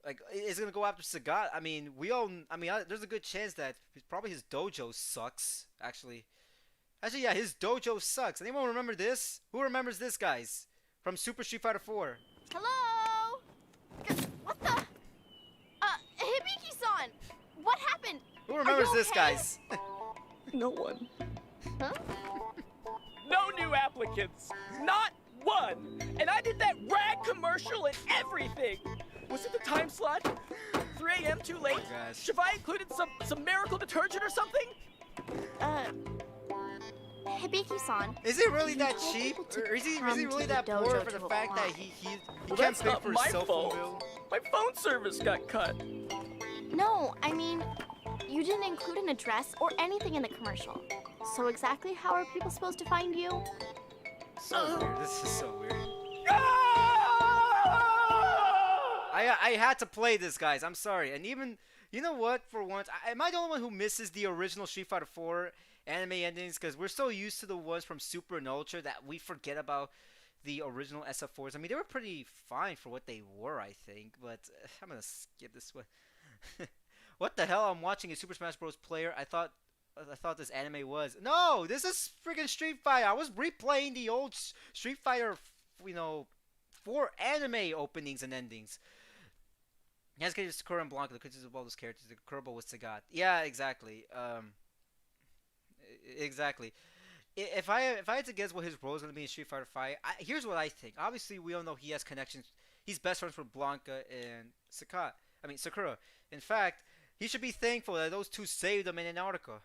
Like, is it gonna go after Sagat? I mean, there's a good chance that probably his dojo sucks. Actually, yeah, his dojo sucks. Anyone remember this? Who remembers this, guys? from Super Street Fighter 4. Hello? What the? Hibiki-san! What happened? Who remembers Are you this, okay? guys? No one. Huh? No new applicants. Not one. And I did that rad commercial and everything. Was it the time slot? 3 a.m. too late? Oh my gosh. Should I included some miracle detergent or something? Hibiki-san. Is he really You that told cheap? people to Or is he come to really the that poor dojo for the to fact that apply. he Well, can't that's pay not for my his cell phone fault. bill? My phone service got cut. No, I mean, you didn't include an address or anything in the commercial. So exactly how are people supposed to find you? So weird. This is so weird. I had to play this, guys. I'm sorry. And even, you know what? For once, am I the only one who misses the original Street Fighter 4 anime endings? Because we're so used to the ones from Super and Ultra that we forget about the original SF4s. I mean, they were pretty fine for what they were, I think. But I'm gonna skip this one. What the hell? I'm watching a Super Smash Bros. Player. I thought this anime was. No, this is freaking Street Fighter. I was replaying the old Street Fighter, 4 anime openings and endings. Yes, because Sakura and Blanca, the creatures of all those characters, the Kerbal was Sagat. Yeah, exactly. Exactly. If I had to guess what his role is going to be in Street Fighter 5, here's what I think. Obviously, we all know he has connections. He's best friends with Blanca and Sakura. In fact, he should be thankful that those two saved him in Antarctica.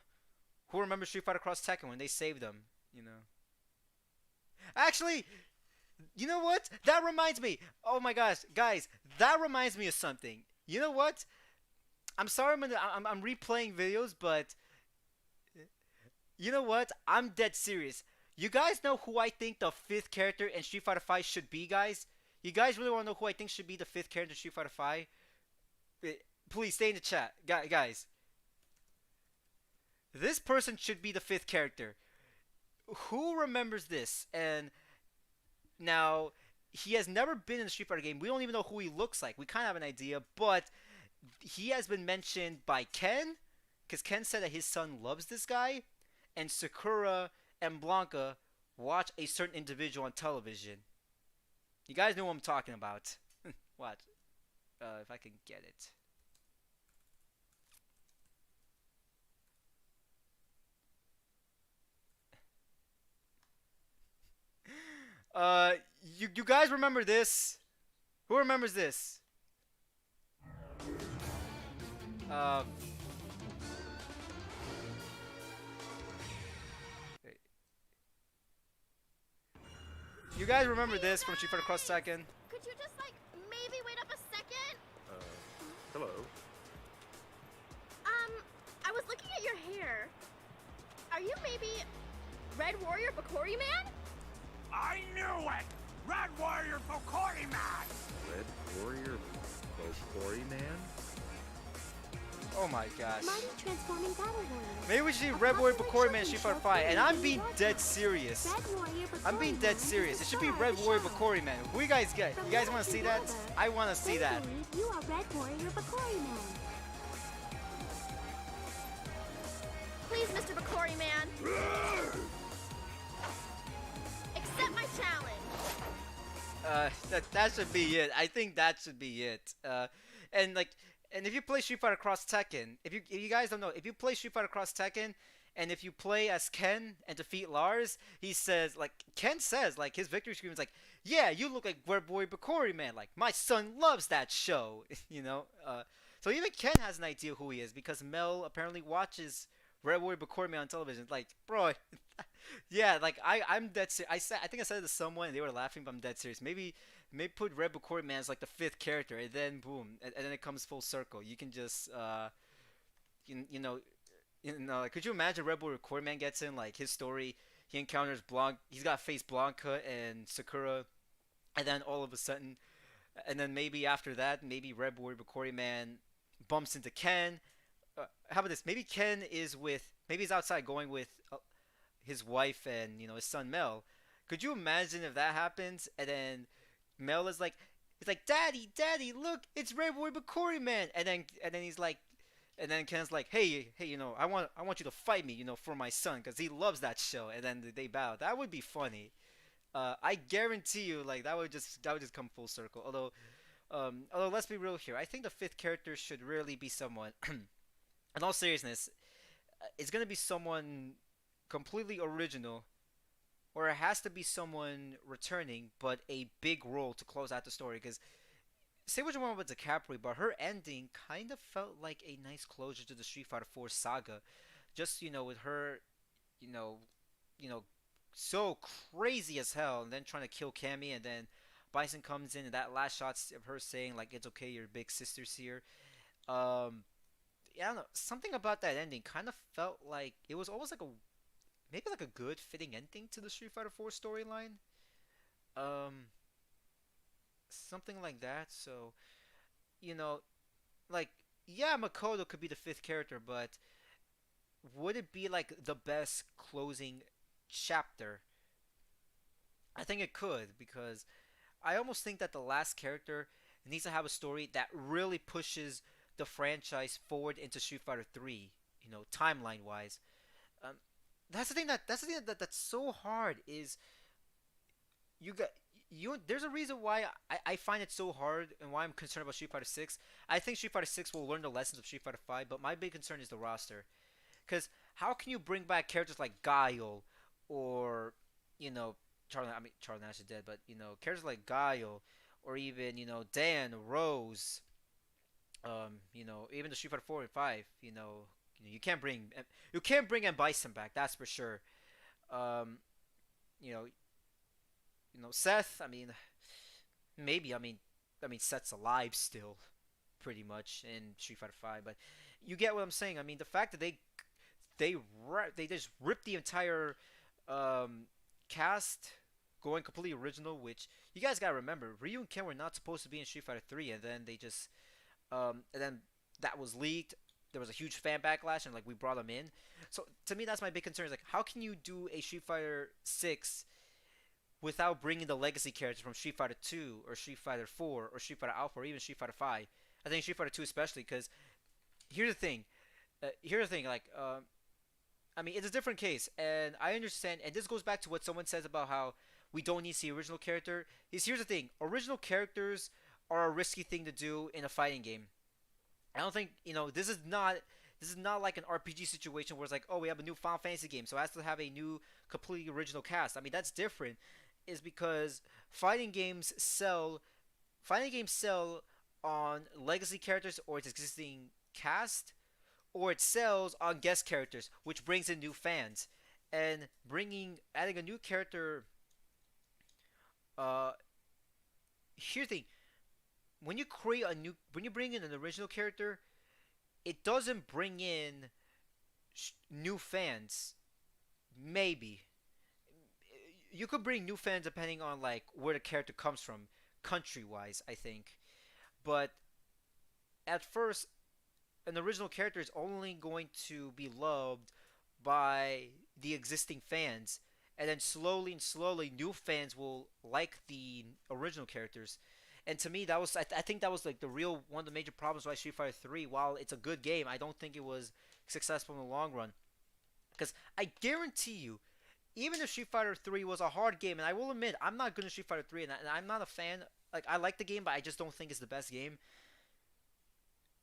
Who remembers Street Fighter Cross Tekken when they saved him? Actually, you know what? That reminds me. Oh my gosh, guys, that reminds me of something. You know what? I'm sorry, I'm replaying videos, but you know what? I'm dead serious. You guys know who I think the 5th character in Street Fighter 5 should be, guys? You guys really want to know who I think should be the 5th character in Street Fighter 5? Please stay in the chat, guys. This person should be the 5th character. Who remembers this? And now, he has never been in a Street Fighter game. We don't even know who he looks like. We kind of have an idea, but he has been mentioned by Ken, because Ken said that his son loves this guy, and Sakura and Blanca watch a certain individual on television. You guys know what I'm talking about. Watch. If I can get it. You guys remember this? Who remembers this? You guys remember this from Street Fighter Cross Tekken? Could you just, maybe wait up a second? Hello. I was looking at your hair. Are you maybe Red Warrior Bakori Man? I knew it! Red Warrior Bokori Man! Red Warrior Bokori Man? Oh my gosh. Mighty transforming battle warrior. Maybe we should see Red Warrior Bakori Man in Street Fighter 5. And I'm being dead serious. I'm being dead serious. It should be Red Warrior Bakori Man. Who you guys get? You guys want to see that? I want to see that. You are Red Warrior Bakori Man. Please, Mr. Bakori Man. Accept my challenge. That should be it. I think that should be it. And if you play Street Fighter Cross Tekken, if you guys don't know, if you play Street Fighter Cross Tekken, and if you play as Ken and defeat Lars, Ken says, his victory scream is like, yeah, you look like Red Boy Bakori Man, my son loves that show, so even Ken has an idea who he is, because Mel apparently watches Red Boy Bakori Man on television. Bro, yeah, I'm dead serious. I think I said it to someone, and they were laughing, but I'm dead serious. Maybe put Red Bakori Man as the 5th character, and then boom, and then it comes full circle. You can just could you imagine Red Bakori Man gets in his story? He encounters he's got to face Blanca and Sakura, and then all of a sudden, and then maybe after that, maybe Red Bakori Man bumps into Ken. How about this? Maybe Ken is maybe he's outside going with his wife and his son Mel. Could you imagine if that happens, and then Mel is he's like, Daddy, look, it's Red Boy Bakori Man, and then he's like, and then Ken's like, hey, I want you to fight me, for my son, because he loves that show, and then they bow. That would be funny. I guarantee you, like that would just come full circle. Although let's be real here, I think the fifth character should really be someone. In all seriousness, it's gonna be someone completely original, or it has to be someone returning, but a big role to close out the story. Because say what you want about DiCaprio, but her ending kind of felt like a nice closure to the Street Fighter 4 saga. Just with her, you know, you know, so crazy as hell, and then trying to kill Cammy, and then Bison comes in, and that last shot of her saying like, "It's okay, your big sister's here." Um, yeah, I don't know. Something about that ending kind of felt like it was almost like maybe like a good fitting ending to the Street Fighter 4 storyline. Um, Something like that. So, you know, like yeah, Makoto could be the fifth character, but would it be like the best closing chapter? I think it could, because I almost think that the last character needs to have a story that really pushes the franchise forward into Street Fighter 3, timeline wise. Um, that's so hard is you got there's a reason why I find it so hard and why I'm concerned about Street Fighter 6. I think Street Fighter 6 will learn the lessons of Street Fighter 5, but my big concern is the roster. Cuz how can you bring back characters like Guile or Charlie Nash is dead, but characters like Guile or even Dan, Rose, even the Street Fighter 4 and 5, you can't bring M Bison back, that's for sure. Um, you know, Seth. I mean, maybe. I mean, Seth's alive still, pretty much in Street Fighter 5. But you get what I'm saying. I mean, the fact that they just ripped the entire um, cast, going completely original. Which you guys gotta remember, Ryu and Ken were not supposed to be in Street Fighter 3, and then they just and then that was leaked. There was a huge fan backlash, and like we brought them in. So to me, that's my big concern. Is like, how can you do a Street Fighter 6 without bringing the legacy characters from Street Fighter 2 or Street Fighter 4 or Street Fighter Alpha or even Street Fighter 5? I think Street Fighter 2 especially, because here's the thing. Like, I mean, it's a different case, and I understand, and this goes back to what someone says about how we don't need to see original character. Here's the thing. Original characters are a risky thing to do in a fighting game. I don't think, this is not like an RPG situation where it's like, oh, we have a new Final Fantasy game, so it has to have a new completely original cast. I mean, that's different, is because fighting games sell on legacy characters or its existing cast, or it sells on guest characters, which brings in new fans. And adding a new character, uh here's the thing. When you bring in an original character, it doesn't bring in new fans. Maybe you could bring new fans depending on like where the character comes from, country wise, I think. But at first, an original character is only going to be loved by the existing fans, and then slowly and slowly new fans will like the original characters. And to me, I think that was like one of the major problems why Street Fighter 3, while it's a good game, I don't think it was successful in the long run. Because I guarantee you, even if Street Fighter 3 was a hard game, and I will admit I'm not good at Street Fighter 3, and I'm not a fan. Like, I like the game, but I just don't think it's the best game.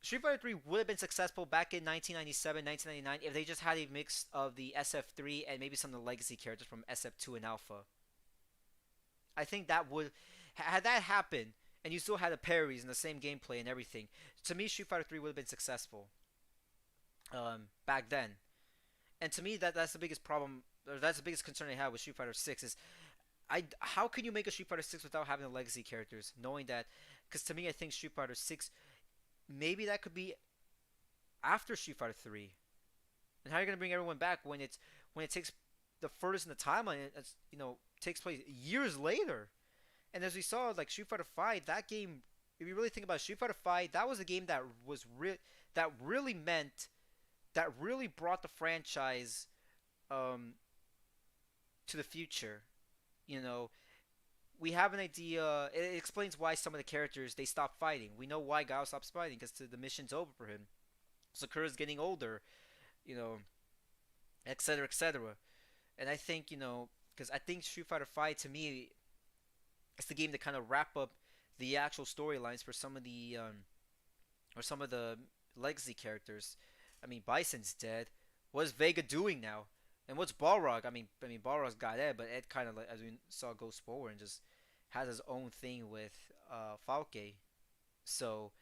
Street Fighter 3 would have been successful back in 1997, 1999 if they just had a mix of the SF3 and maybe some of the legacy characters from SF2 and Alpha. I think that would, had that happened, and you still had the parries and the same gameplay and everything, to me Street Fighter 3 would have been successful back then. And to me, that's the biggest problem, or that's the biggest concern I have with Street Fighter 6 is, how can you make a Street Fighter 6 without having the legacy characters, knowing that, because to me I think Street Fighter 6, maybe that could be after Street Fighter 3. And how are you going to bring everyone back when it takes the furthest in the timeline, it's, takes place years later. And as we saw, like Street Fighter 5, that game, if you really think about it, Street Fighter 5, that was a game that really brought the franchise to the future. We have an idea. It explains why some of the characters, they stop fighting. We know why Guile stops fighting, because the mission's over for him. Sakura's getting older, etc., etc. And I think, because I think Street Fighter V to me is the game to kind of wrap up the actual storylines for some of the legacy characters. I mean, Bison's dead. What's Vega doing now? And what's Balrog? I mean, Balrog's got Ed, but Ed kind of, like, as we saw, goes forward and just has his own thing with Falke. So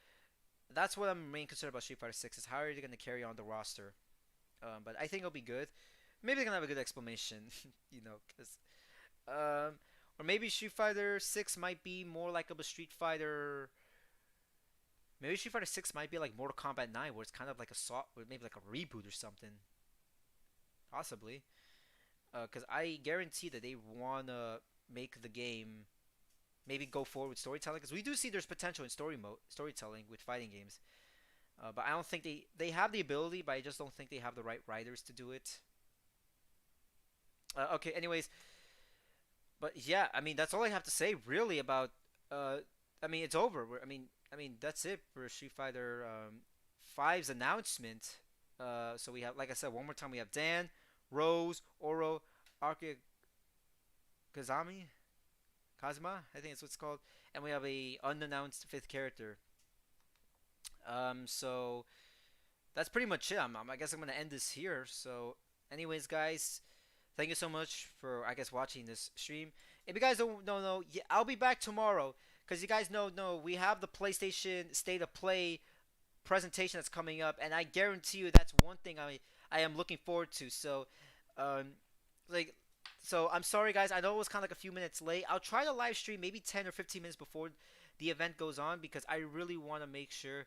that's what I'm main concerned about Street Fighter 6 is how are they going to carry on the roster. But I think it'll be good. Maybe they're gonna have a good explanation, because or maybe Street Fighter 6 might be more like a Street Fighter. Maybe Street Fighter 6 might be like Mortal Kombat 9, where it's kind of like maybe like a reboot or something. Possibly, because I guarantee that they wanna make the game maybe go forward with storytelling, because we do see there's potential in storytelling with fighting games. But I don't think they have the ability, but I just don't think they have the right writers to do it. Okay, anyways, but yeah, I mean that's all I have to say really about. I mean it's over. I mean that's it for Street Fighter 5's announcement. So we have, like I said, one more time we have Dan, Rose, Oro, Arca, Kazuma, I think that's what it's called, and we have a unannounced fifth character. So that's pretty much it. I guess I'm gonna end this here. So, anyways, guys, thank you so much for watching this stream. If you guys don't know, yeah, I'll be back tomorrow because you guys know we have the PlayStation State of Play presentation that's coming up, and I guarantee you that's one thing I am looking forward to. So, so I'm sorry guys. I know it was kind of like a few minutes late. I'll try to live stream maybe 10 or 15 minutes before the event goes on because I really want to make sure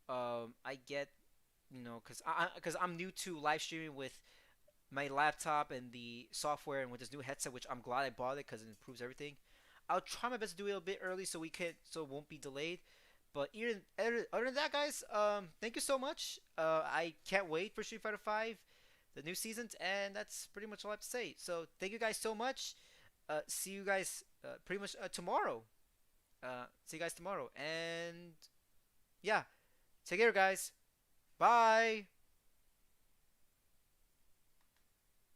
I get, because I'm new to live streaming with my laptop and the software and with this new headset, which I'm glad I bought it because it improves everything. I'll try my best to do it a bit early so it won't be delayed. But other than that, guys, thank you so much. I can't wait for Street Fighter 5, the new seasons, and that's pretty much all I have to say. So thank you guys so much. See you guys pretty much tomorrow. See you guys tomorrow, and yeah. Take care, guys. Bye.